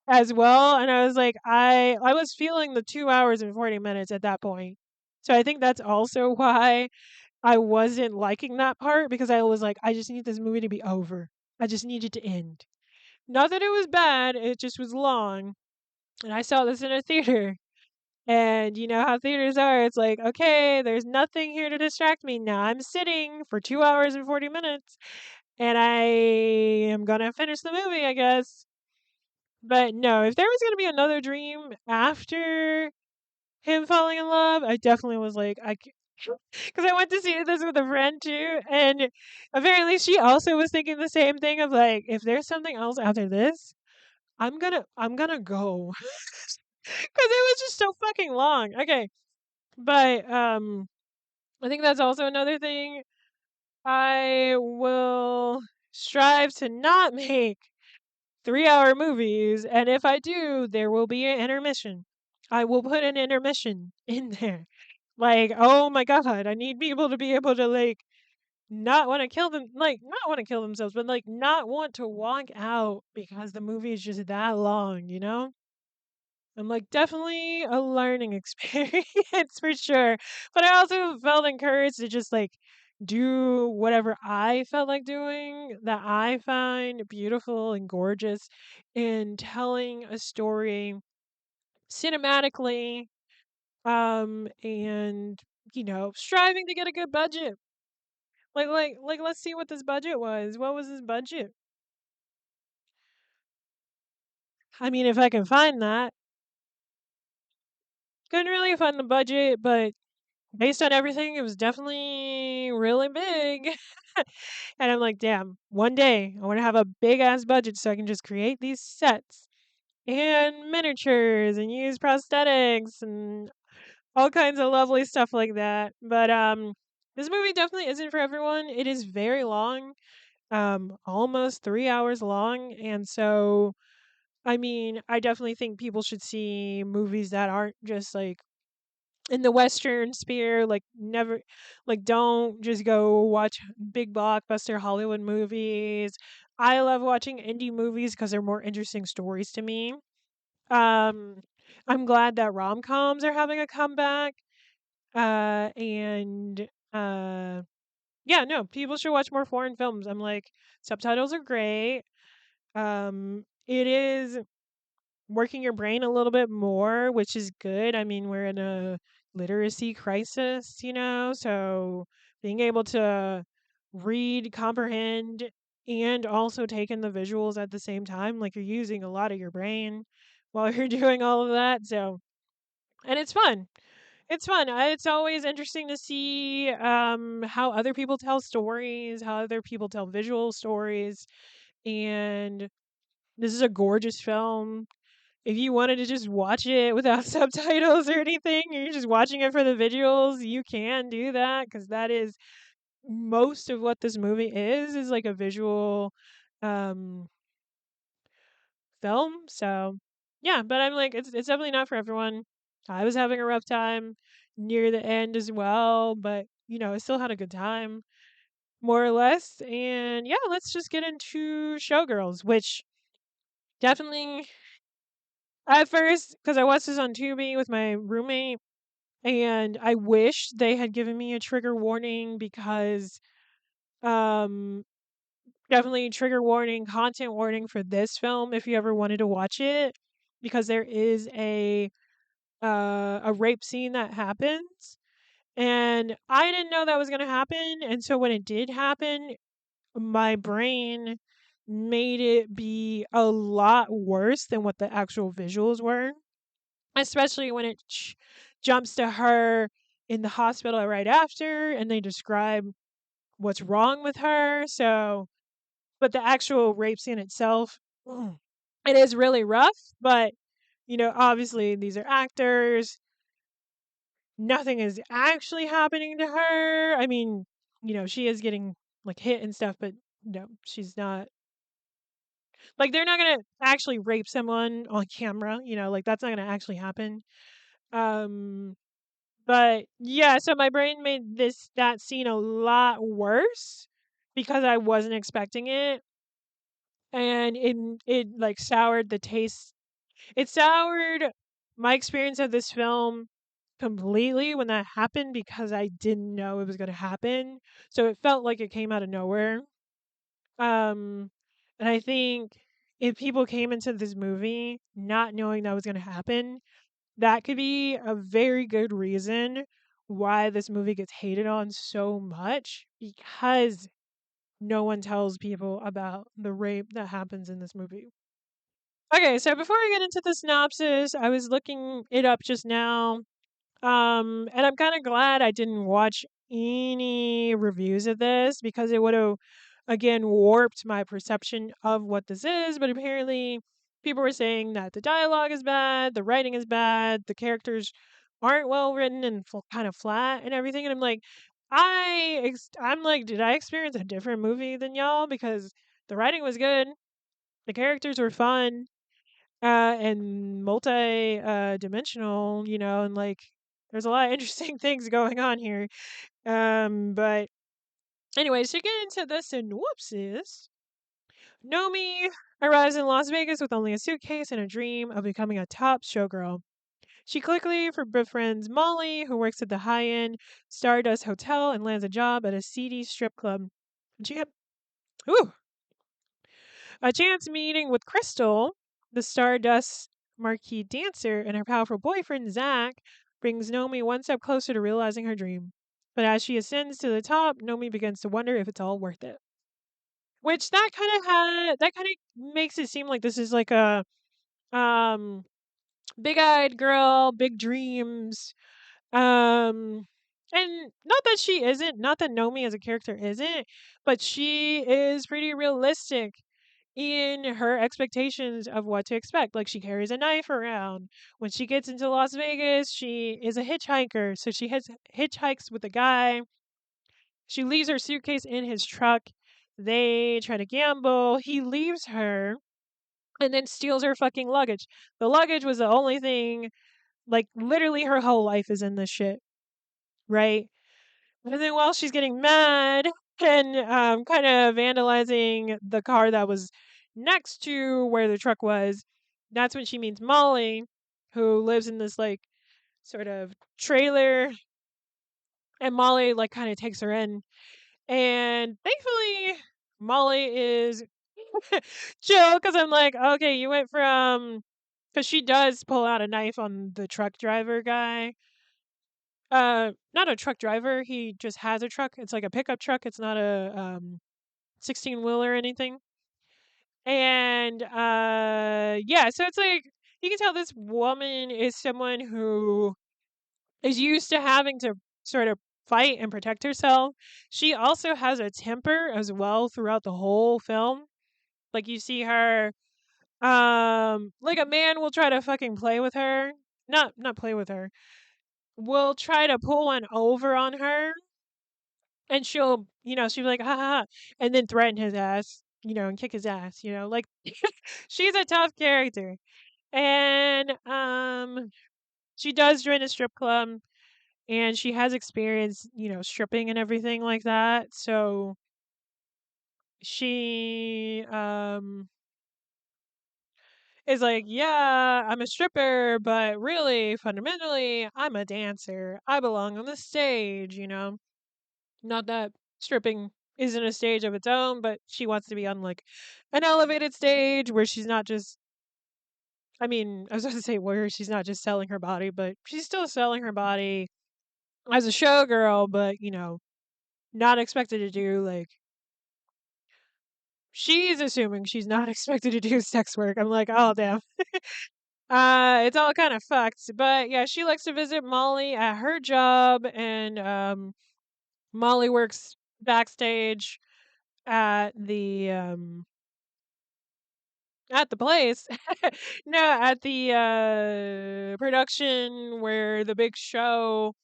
as well, and I was like, I was feeling the 2 hours and 40 minutes at that point. So I think that's also why I wasn't liking that part because I was like, I just need this movie to be over. I just need it to end. Not that it was bad, it just was long. And I saw this in a theater. And you know how theaters are. It's like, okay, there's nothing here to distract me. Now I'm sitting for 2 hours and 40 minutes and I am going to finish the movie, I guess. But no, if there was going to be another dream after him falling in love, I definitely was like, because I went to see this with a friend too, and apparently she also was thinking the same thing of like, if there's something else after this, I'm gonna go because it was just so fucking long. Okay, but I think that's also another thing. I will strive to not make 3 hour movies, and if I do, there will be an intermission. I will put an intermission in there. Like, oh my god, I need people to be able to like not want to kill them, like not want to kill themselves, but like not want to walk out because the movie is just that long. I'm like definitely a learning experience for sure. But I also felt encouraged to just like do whatever I felt like doing that I find beautiful and gorgeous in telling a story cinematically, and striving to get a good budget. Like let's see what this budget was. What was this budget? I mean, if I can find that. Couldn't really find the budget, but based on everything, it was definitely really big. And I'm like, damn, one day I want to have a big ass budget so I can just create these sets and miniatures and use prosthetics and all kinds of lovely stuff like that. But this movie definitely isn't for everyone. It is very long, almost 3 hours long, and so I mean, I definitely think people should see movies that aren't just like in the Western sphere, like never, like don't just go watch big blockbuster Hollywood movies. I love watching indie movies because they're more interesting stories to me. Um, I'm glad that rom coms are having a comeback. And yeah, no, people should watch more foreign films. I'm like, subtitles are great. It is working your brain a little bit more, which is good. I mean, we're in a literacy crisis, so being able to read, comprehend and also take in the visuals at the same time. Like you're using a lot of your brain while you're doing all of that. So, and it's fun. It's fun. It's always interesting to see how other people tell stories, how other people tell visual stories. And this is a gorgeous film. If you wanted to just watch it without subtitles or anything, you're just watching it for the visuals, you can do that because that is most of what this movie is like a visual um film. So yeah, but I'm like it's definitely not for everyone. I was having a rough time near the end as well, but I still had a good time more or less. And yeah, let's just get into Showgirls, which definitely at first, because I watched this on Tubi with my roommate, and I wish they had given me a trigger warning because um definitely trigger warning, content warning for this film if you ever wanted to watch it, because there is a rape scene that happens, and I didn't know that was going to happen, and so when it did happen, my brain made it be a lot worse than what the actual visuals were, especially when it jumps to her in the hospital right after and they describe what's wrong with her. So but the actual rape scene itself, it is really rough, but obviously these are actors. Nothing is actually happening to her. I mean, she is getting like hit and stuff, but no, she's not like they're not going to actually rape someone on camera, like that's not going to actually happen. Um but yeah, so my brain made that scene a lot worse because I wasn't expecting it, and it like soured the taste. It soured my experience of this film completely when that happened because I didn't know it was going to happen. So it felt like it came out of nowhere. Um and I think if people came into this movie not knowing that was going to happen, that could be a very good reason why this movie gets hated on so much, because no one tells people about the rape that happens in this movie. Okay, so before I get into the synopsis, I was looking it up just now. And I'm kind of glad I didn't watch any reviews of this because it would have, again, warped my perception of what this is. But apparently, people were saying that the dialogue is bad, the writing is bad, the characters aren't well written and kind of flat and everything. And I'm like, I'm like, did I experience a different movie than y'all? Because the writing was good, the characters were fun, and multi dimensional, and like there's a lot of interesting things going on here. But anyways, to get into the synopsis, Nomi arrives in Las Vegas with only a suitcase and a dream of becoming a top showgirl. She quickly befriends Molly, who works at the high-end Stardust Hotel, and lands a job at a seedy strip club. She, ooh, A chance meeting with Crystal, the Stardust marquee dancer, and her powerful boyfriend, Zach, brings Nomi one step closer to realizing her dream. But as she ascends to the top, Nomi begins to wonder if it's all worth it. Which that kind of makes it seem like this is like a um big-eyed girl, big dreams. Um and not that she isn't, not that Nomi as a character isn't, but she is pretty realistic in her expectations of what to expect. Like she carries a knife around. When she gets into Las Vegas, she is a hitchhiker. So she hitchhikes with a guy. She leaves her suitcase in his truck. They try to gamble. He leaves her and then steals her fucking luggage. The luggage was the only thing, like literally her whole life is in this shit, right? And then while she's getting mad and kind of vandalizing the car that was next to where the truck was, that's when she meets Molly, who lives in this like sort of trailer, and Molly like kind of takes her in. And thankfully, Molly is chill because I'm like, okay, you went from, because she does pull out a knife on the truck driver guy. Not a truck driver. He just has a truck. It's like a pickup truck. It's not a 16 wheel or anything. And yeah, so it's like you can tell this woman is someone who is used to having to sort of fight and protect herself. She also has a temper as well throughout the whole film. Like you see her like a man will try to fucking play with her. Not play with her. Will try to pull one over on her, and she'll be like ha ha ha, and then threaten his ass, and kick his ass, like she's a tough character. And she does join a strip club, and she has experience, stripping and everything like that. So she is like, yeah, I'm a stripper, but really, fundamentally, I'm a dancer. I belong on the stage. Not that stripping isn't a stage of its own, but she wants to be on like an elevated stage where she's not just, I mean, I was going to say where she's not just selling her body, but she's still selling her body as a showgirl, but, not expected to do like, she's assuming she's not expected to do sex work. I'm like, oh, damn. It's all kind of fucked. But yeah, she likes to visit Molly at her job, and Molly works backstage at the place. No, at the production where the big show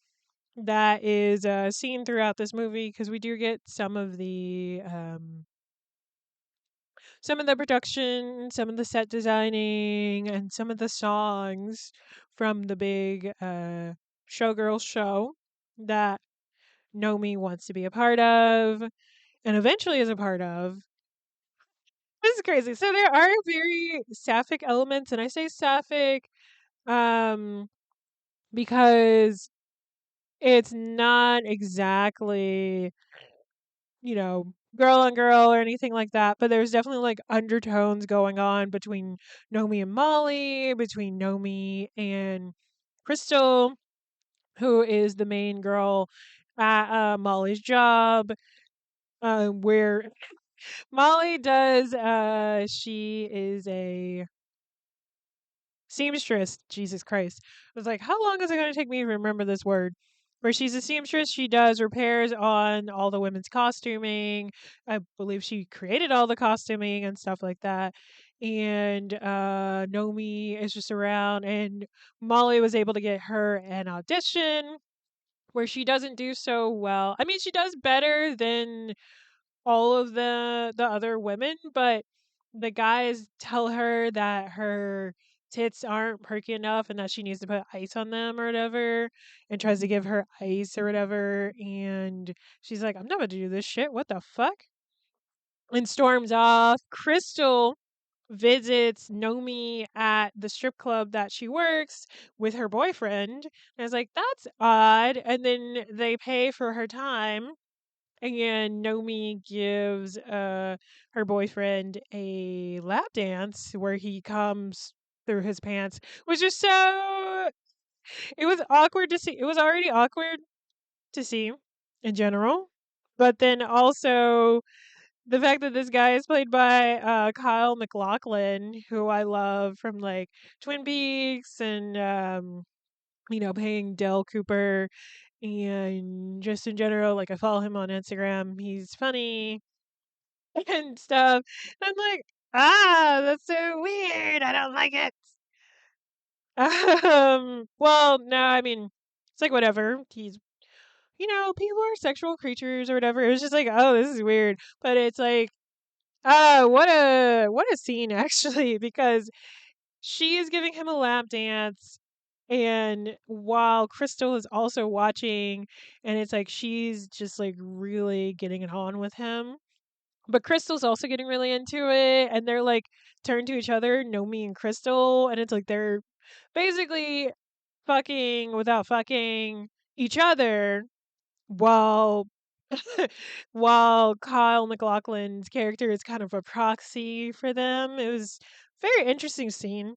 that is seen throughout this movie, because we do get some of the production, some of the set designing, and some of the songs from the big Showgirl show that Nomi wants to be a part of and eventually is a part of. This is crazy. So there are very sapphic elements, and I say sapphic um, because it's not exactly, girl on girl or anything like that, but there's definitely like undertones going on between Nomi and Molly, between Nomi and Crystal, who is the main girl at Molly's job, where Molly does, she is a seamstress. Jesus Christ. I was like, how long is it going to take me to remember this word? Where she's a seamstress, she does repairs on all the women's costuming. I believe she created all the costuming and stuff like that. And Nomi is just around, and Molly was able to get her an audition where she doesn't do so well. I mean, she does better than all of the other women, but the guys tell her that her tits aren't perky enough and that she needs to put ice on them or whatever, and tries to give her ice or whatever, and she's like, I'm not about to do this shit, what the fuck? And storms off. Crystal visits Nomi at the strip club that she works with her boyfriend. And I was like, that's odd. And then they pay for her time, and Nomi gives her boyfriend a lap dance where he comes through his pants, which is so, it was awkward to see. It was already awkward to see in general, but then also the fact that this guy is played by Kyle MacLachlan, who I love from like Twin Peaks and playing Dale Cooper, and just in general, like I follow him on Instagram. He's funny and stuff. And I'm like, that's so weird. I don't like it. Well, no, I mean, it's like whatever. People are sexual creatures or whatever. It was just like, oh, this is weird. But it's like, what a scene actually, because she is giving him a lap dance, and while Crystal is also watching, and it's like she's just like really getting it on with him. But Crystal's also getting really into it, and they're like turned to each other, Nomi and Crystal, and it's like they're basically fucking without fucking each other, while while Kyle MacLachlan's character is kind of a proxy for them. It was a very interesting scene.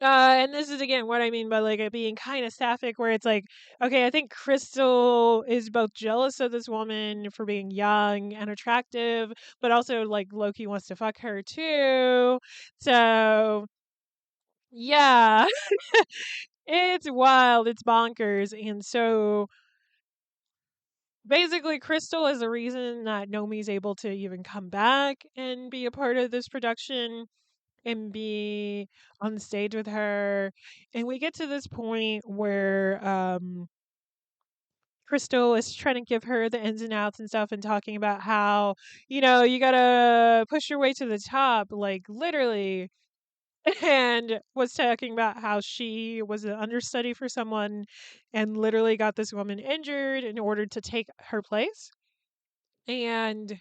And this is again what I mean by like it being kind of sapphic, where it's like, okay, I think Crystal is both jealous of this woman for being young and attractive, but also like Loki wants to fuck her too. So yeah, it's wild, it's bonkers, and so basically, Crystal is the reason that Nomi's able to even come back and be a part of this production and be on stage with her. And we get to this point where Crystal is trying to give her the ins and outs and stuff and talking about how, you gotta push your way to the top, like literally. And was talking about how she was an understudy for someone and literally got this woman injured in order to take her place. And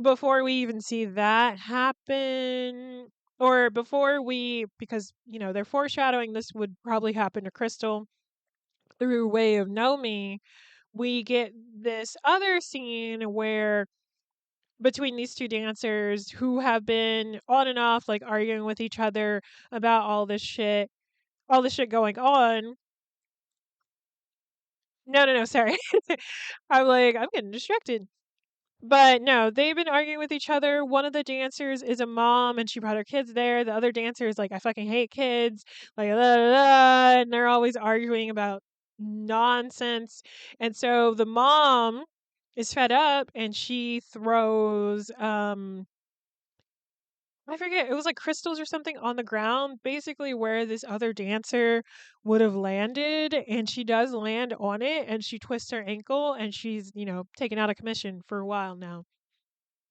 before we even see that happen, or before we, because, they're foreshadowing this would probably happen to Crystal through way of Nomi, we get this other scene where between these two dancers who have been on and off, like arguing with each other about all this shit going on. No, no, no, sorry. I'm like, I'm getting distracted. But no, they've been arguing with each other. One of the dancers is a mom and she brought her kids there. The other dancer is like, I fucking hate kids. Like, and they're always arguing about nonsense. And so the mom is fed up and she throws, I forget, it was like crystals or something on the ground, basically where this other dancer would have landed. And she does land on it and she twists her ankle and she's, taken out of commission for a while now.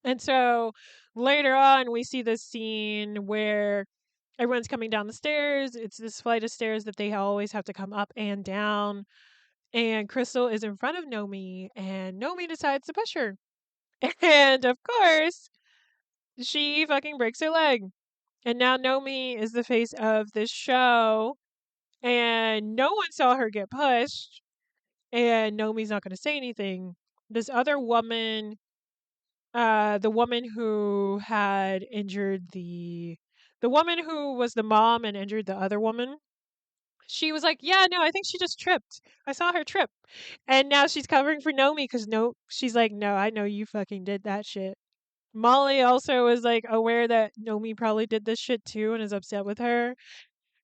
And so later on, we see this scene where everyone's coming down the stairs. It's this flight of stairs that they always have to come up and down. And Crystal is in front of Nomi, and Nomi decides to push her. And of course, she fucking breaks her leg. And now Nomi is the face of this show, and no one saw her get pushed. And Nomi's not going to say anything. This other woman, the woman who had injured the woman who was the mom and injured the other woman, she was like, yeah, no, I think she just tripped. I saw her trip. And now she's covering for Nomi because no, she's like, no, I know you fucking did that shit. Molly also is like aware that Nomi probably did this shit too and is upset with her.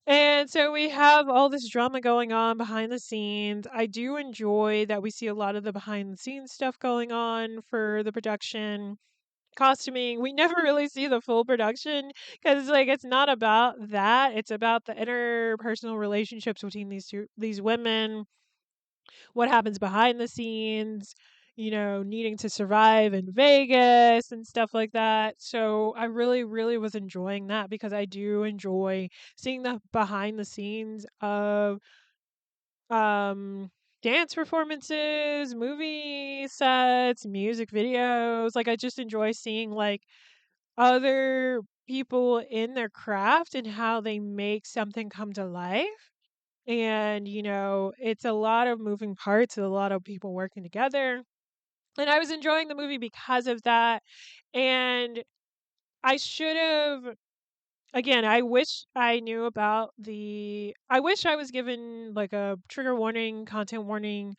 And so we have all this drama going on behind the scenes. I do enjoy that we see a lot of the behind the scenes stuff going on for the production. Costuming, we never really see the full production because like it's not about that, it's about the interpersonal relationships between these women, what happens behind the scenes, needing to survive in Vegas and stuff like that. So I really really was enjoying that because I do enjoy seeing the behind the scenes of um dance performances, movie sets, music videos. Like I just enjoy seeing like other people in their craft and how they make something come to life. And, it's a lot of moving parts and a lot of people working together. And I was enjoying the movie because of that. And I should have, again, I wish I knew about I wish I was given like a trigger warning, content warning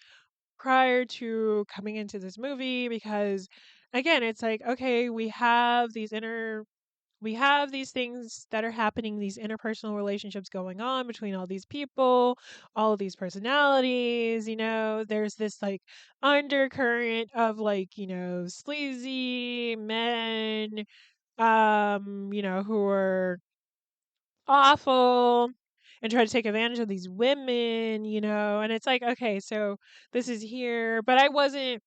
prior to coming into this movie because, again, it's like, okay, we have these things that are happening, these interpersonal relationships going on between all these people, all of these personalities, there's this like undercurrent of like, sleazy men, who are awful and try to take advantage of these women, and it's like, okay, so this is here, but I wasn't,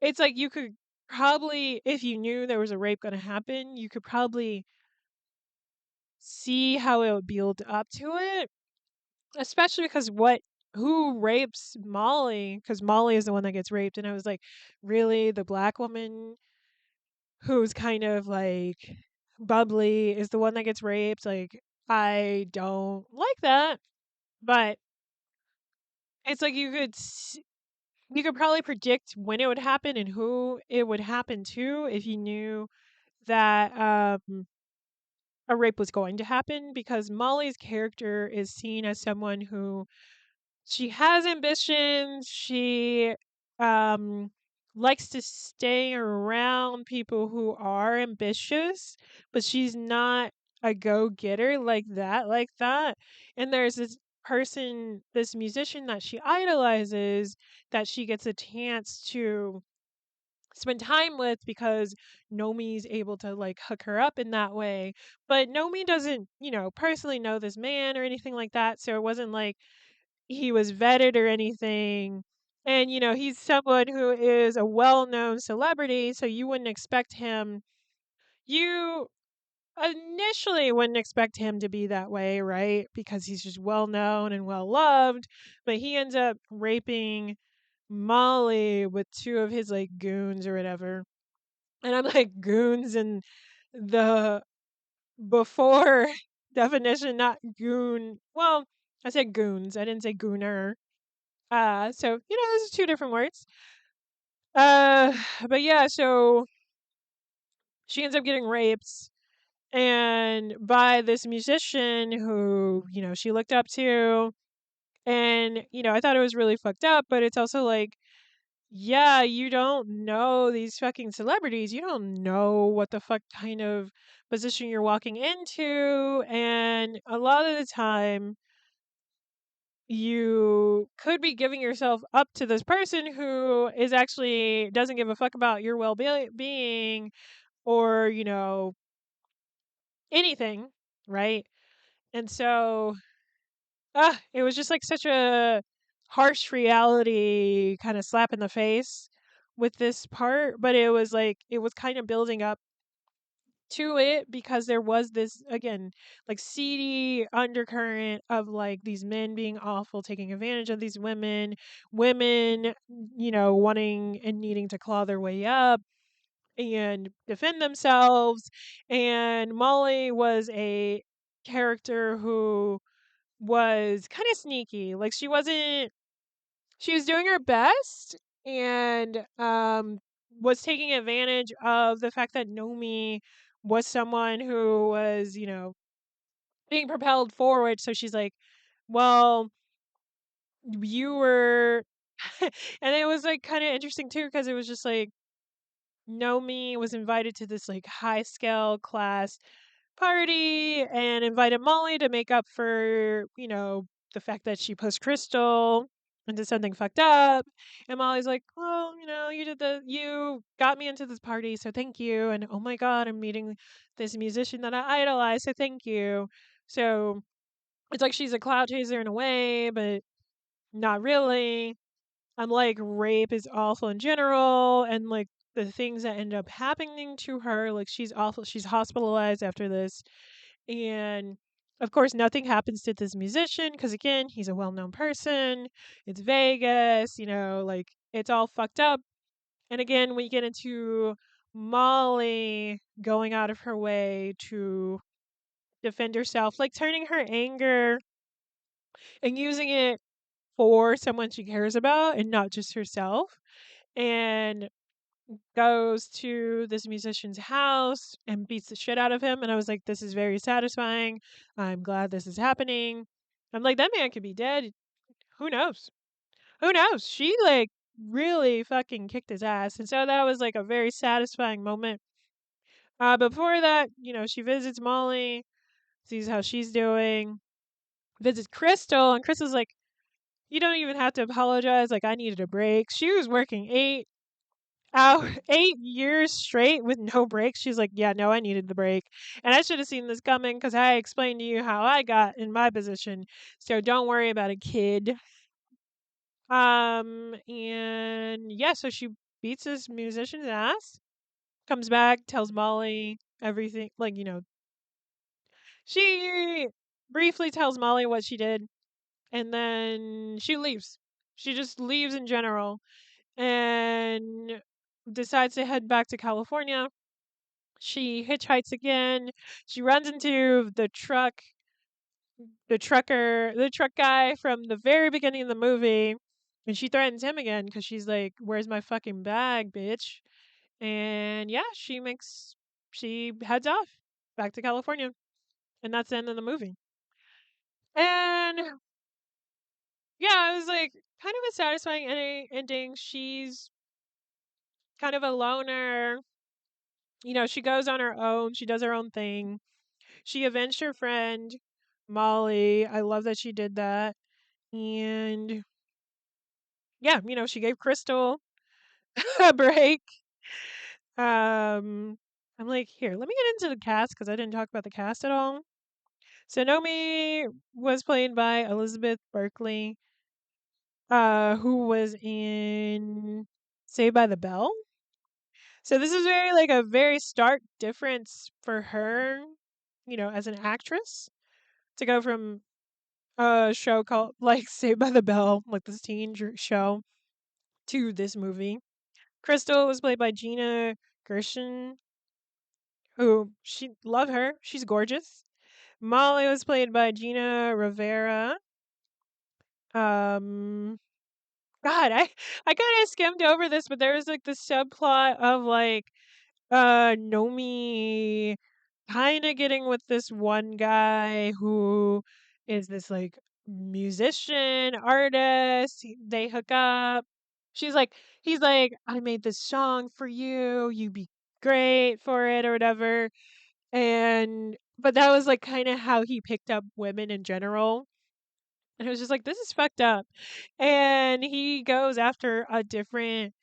it's like you could probably, if you knew there was a rape going to happen, you could probably see how it would build up to it, especially because who rapes Molly? Because Molly is the one that gets raped, and I was like, really, the black woman who's kind of like bubbly is the one that gets raped? Like, I don't like that, but it's like you could probably predict when it would happen and who it would happen to if you knew that a rape was going to happen, because Molly's character is seen as someone who, she has ambitions. She um likes to stay around people who are ambitious, but she's not a go-getter like that. And there's this person, this musician that she idolizes, that she gets a chance to spend time with, because Nomi's able to like hook her up in that way. But Nomi doesn't, personally know this man or anything like that. So it wasn't like he was vetted or anything. And, he's someone who is a well known celebrity. So you initially wouldn't expect him to be that way, right? Because he's just well known and well loved. But he ends up raping Molly with two of his like goons or whatever. And I'm like, goons in the before definition, not goon. Well, I said goons. I didn't say gooner. So those are two different words. Uh, but yeah, so she ends up getting raped, and by this musician who she looked up to, and I thought it was really fucked up. But it's also like, yeah, you don't know these fucking celebrities. You don't know what the fuck kind of position you're walking into. And a lot of the time, you could be giving yourself up to this person who is actually doesn't give a fuck about your well-being, or, anything, right? And so, it was just like such a harsh reality kind of slap in the face with this part. But it was like, it was kind of building up to it, because there was this, again, like seedy undercurrent of like these men being awful, taking advantage of these women, wanting and needing to claw their way up and defend themselves. And Molly was a character who was kind of sneaky. Like, she was doing her best, and was taking advantage of the fact that Nomi was someone who was, being propelled forward. So she's like, well, you were and it was like kind of interesting too, because it was just like Nomi was invited to this like high scale class party and invited Molly to make up for, the fact that she pushed Crystal into something fucked up. And Molly's like, well, you got me into this party, so thank you. And oh my God, I'm meeting this musician that I idolize, so thank you. So it's like she's a cloud chaser in a way, but not really. I'm like, rape is awful in general, and like the things that end up happening to her, like she's awful. She's hospitalized after this, and of course, nothing happens to this musician, because again, he's a well-known person. It's Vegas, like it's all fucked up. And again, when you get into Molly going out of her way to defend herself, like turning her anger and using it for someone she cares about and not just herself, and goes to this musician's house and beats the shit out of him. And I was like, this is very satisfying. I'm glad this is happening. I'm like, that man could be dead. Who knows? Who knows? She like really fucking kicked his ass. And so that was like a very satisfying moment. Before that, she visits Molly, sees how she's doing, visits Crystal, and Crystal's like, you don't even have to apologize. Like, I needed a break. She was working 8 years straight with no breaks. She's like, yeah, no, I needed the break. And I should have seen this coming, because I explained to you how I got in my position. So don't worry about it, kid. And yeah, so she beats this musician's ass, comes back, tells Molly everything. Like, she briefly tells Molly what she did, and then she leaves. She just leaves in general and decides to head back to California. She hitchhikes again. She runs into the truck guy from the very beginning of the movie, and she threatens him again, because she's like, "Where's my fucking bag, bitch?" And yeah, she heads off back to California. And that's the end of the movie. And yeah, it was like kind of a satisfying ending. She's kind of a loner. She goes on her own. She does her own thing. She avenged her friend, Molly. I love that she did that. And yeah, she gave Crystal a break. I'm like, here, let me get into the cast because I didn't talk about the cast at all. So Nomi was played by Elizabeth Berkley, who was in Saved by the Bell. So this is a very stark difference for her, as an actress to go from a show called like Saved by the Bell, like this show, to this movie. Crystal was played by Gina Gershon, who she love her. She's gorgeous. Molly was played by Gina Rivera. Um, God, I kind of skimmed over this, but there was like the subplot of like Nomi kind of getting with this one guy who is this like musician artist. They hook up. She's like, he's like, I made this song for you. You be great for it or whatever. And but that was like kind of how he picked up women in general. And it was just like, this is fucked up. And he goes after a different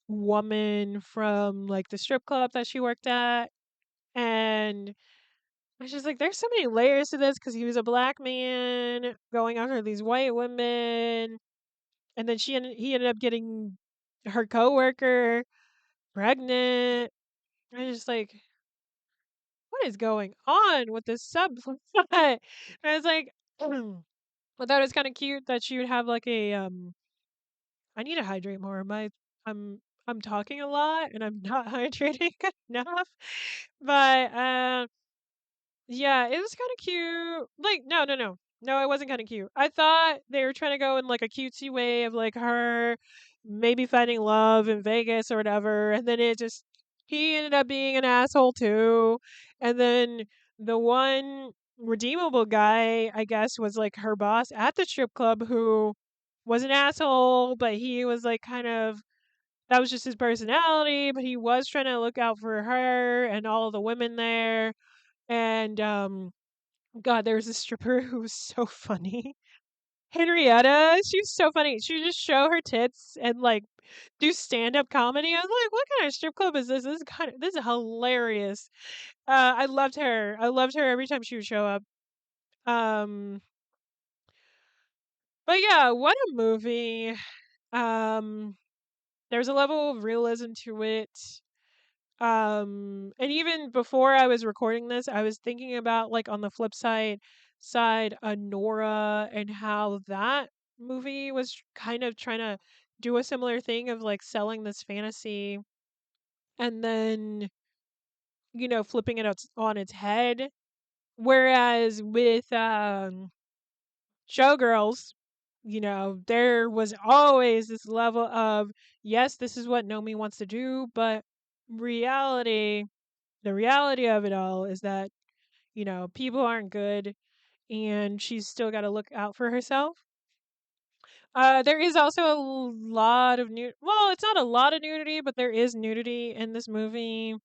woman from like the strip club that she worked at. And I was just like, there's so many layers to this because he was a black man going after these white women. And then he ended up getting her coworker pregnant. I was just like, what is going on with this subplot? And I was like, I thought it was kind of cute that she would have like a I need to hydrate more. I'm I'm talking a lot and I'm not hydrating enough. But yeah, it was kind of cute. Like no, no, no. No, it wasn't kind of cute. I thought they were trying to go in like a cutesy way of like her maybe finding love in Vegas or whatever, and then he ended up being an asshole too. And then the one redeemable guy, I guess, was like her boss at the strip club who was an asshole, but he was like kind of that was just his personality, but he was trying to look out for her and all the women there. And God, there was a stripper who was so funny. Henrietta, she was so funny. She would just show her tits and like do stand up comedy. I was like, what kind of strip club is this? This is hilarious. I loved her. I loved her every time she would show up. Um but yeah, what a movie. Um there's a level of realism to it. And even before I was recording this, I was thinking about like on the flip side Nora and how that movie was kind of trying to do a similar thing of like selling this fantasy and then flipping it on its head. Whereas with Showgirls, there was always this level of yes, this is what Nomi wants to do, but reality the reality of it all is that, people aren't good and she's still got to look out for herself. There is also a lot of well, it's not a lot of nudity, but there is nudity in this movie.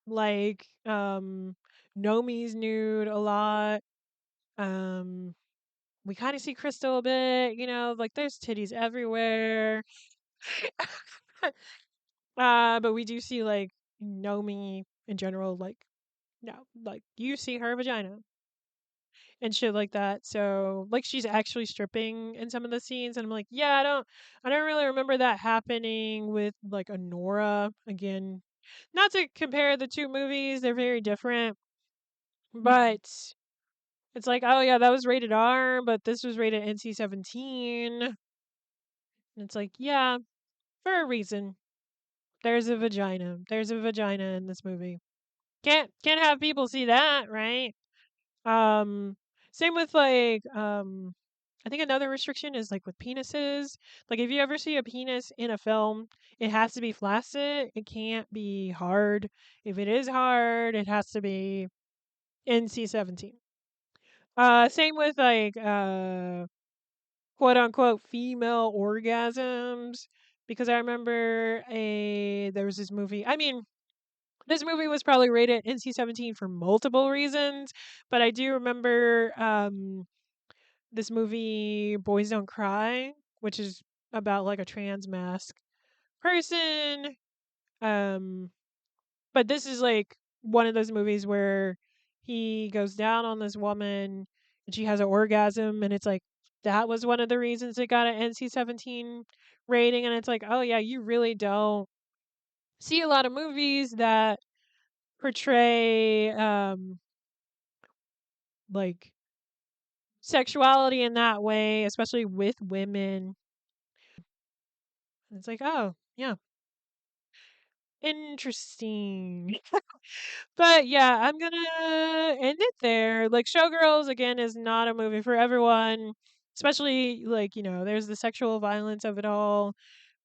Like, Nomi's nude a lot. Um, we kind of see Crystal a bit, like there's titties everywhere. But we do see like Nomi in general, like, no, like you see her vagina and shit like that. So like she's actually stripping in some of the scenes and I'm like, yeah, I don't really remember that happening with like Nora again. Not to compare the two movies, they're very different, but it's like, oh yeah, that was rated R, but this was rated NC-17. And it's like, yeah, for a reason. There's a vagina. There's a vagina in this movie. Can't have people see that, right? Um, Same with like I think another restriction is like with penises. Like if you ever see a penis in a film, it has to be flaccid. It can't be hard. If it is hard, it has to be NC-17. Same with like quote unquote female orgasms, because I remember there was this movie. I mean, this movie was probably rated NC-17 for multiple reasons, but I do remember this movie Boys Don't Cry, which is about like a trans mask person. Um but this is like one of those movies where he goes down on this woman and she has an orgasm, and it's like that was one of the reasons it got an NC-17 rating. And it's like, oh yeah, you really don't see a lot of movies that portray like sexuality in that way, especially with women. And it's like, oh yeah, interesting. But yeah, I'm gonna end it there. Like, Showgirls again is not a movie for everyone, especially like, there's the sexual violence of it all,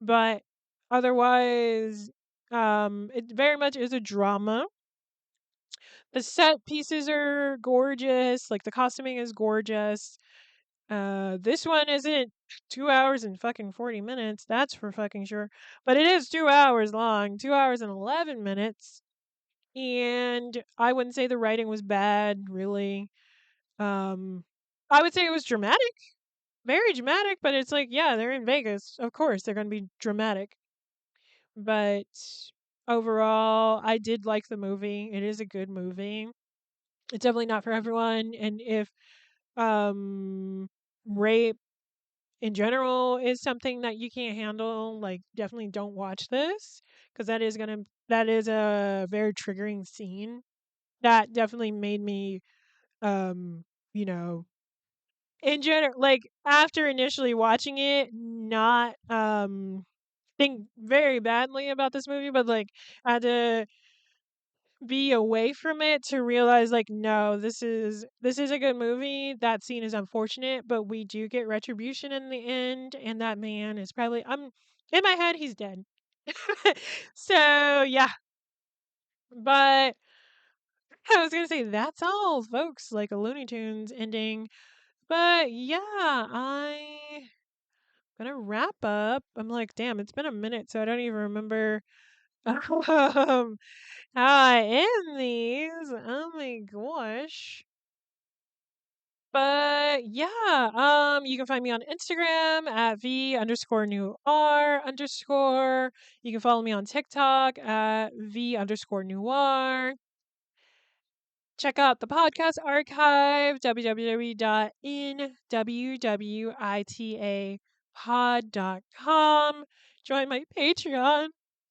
but otherwise it very much is a drama. The set pieces are gorgeous, like the costuming is gorgeous. This one isn't 2 hours and fucking 40 minutes, that's for fucking sure. But it is 2 hours long, 2 hours and 11 minutes. And I wouldn't say the writing was bad, really. Um, I would say it was dramatic, very dramatic, but it's like, yeah, they're in Vegas. Of course, they're going to be dramatic. But overall, I did like the movie. It is a good movie. It's definitely not for everyone. And if um, rape in general is something that you can't handle, like, definitely don't watch this, because that is a very triggering scene that definitely made me um you know in general, like, after initially watching it, not think very badly about this movie, but like I had to be away from it to realize, like, no, this is a good movie. That scene is unfortunate, but we do get retribution in the end, and that man is probably, I'm in my head, he's dead. So yeah, but I was gonna say that's all, folks, like a Looney Tunes ending. But yeah, I gonna wrap up. I'm like, damn, it's been a minute, so I don't even remember how I end these. Oh my gosh. But yeah, you can find me on Instagram at V underscore new R underscore. You can follow me on TikTok at V underscore new R. Check out the podcast archive, www.nwwitapod.com. Join my Patreon,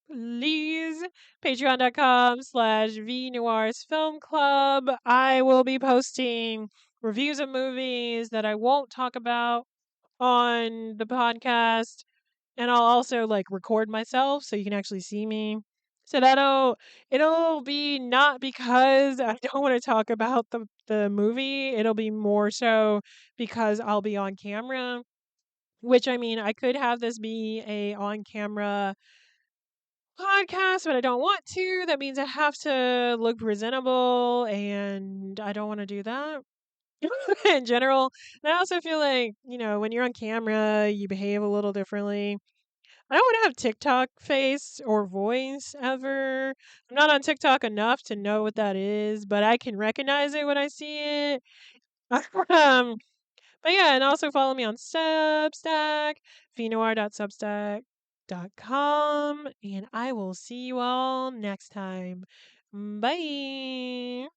please. Patreon.com/V Noirs Film Club. I will be posting reviews of movies that I won't talk about on the podcast, and I'll also like record myself so you can actually see me. So it'll be not because I don't want to talk about the movie. It'll be more so because I'll be on camera, which, I mean, I could have this be a on camera podcast, but I don't want to. That means I have to look presentable, and I don't want to do that. In general. And I also feel like, when you're on camera, you behave a little differently. I don't want to have TikTok face or voice ever. I'm not on TikTok enough to know what that is, but I can recognize it when I see it. um, but yeah, and also follow me on Substack, vnoir.substack.com, and I will see you all next time. Bye.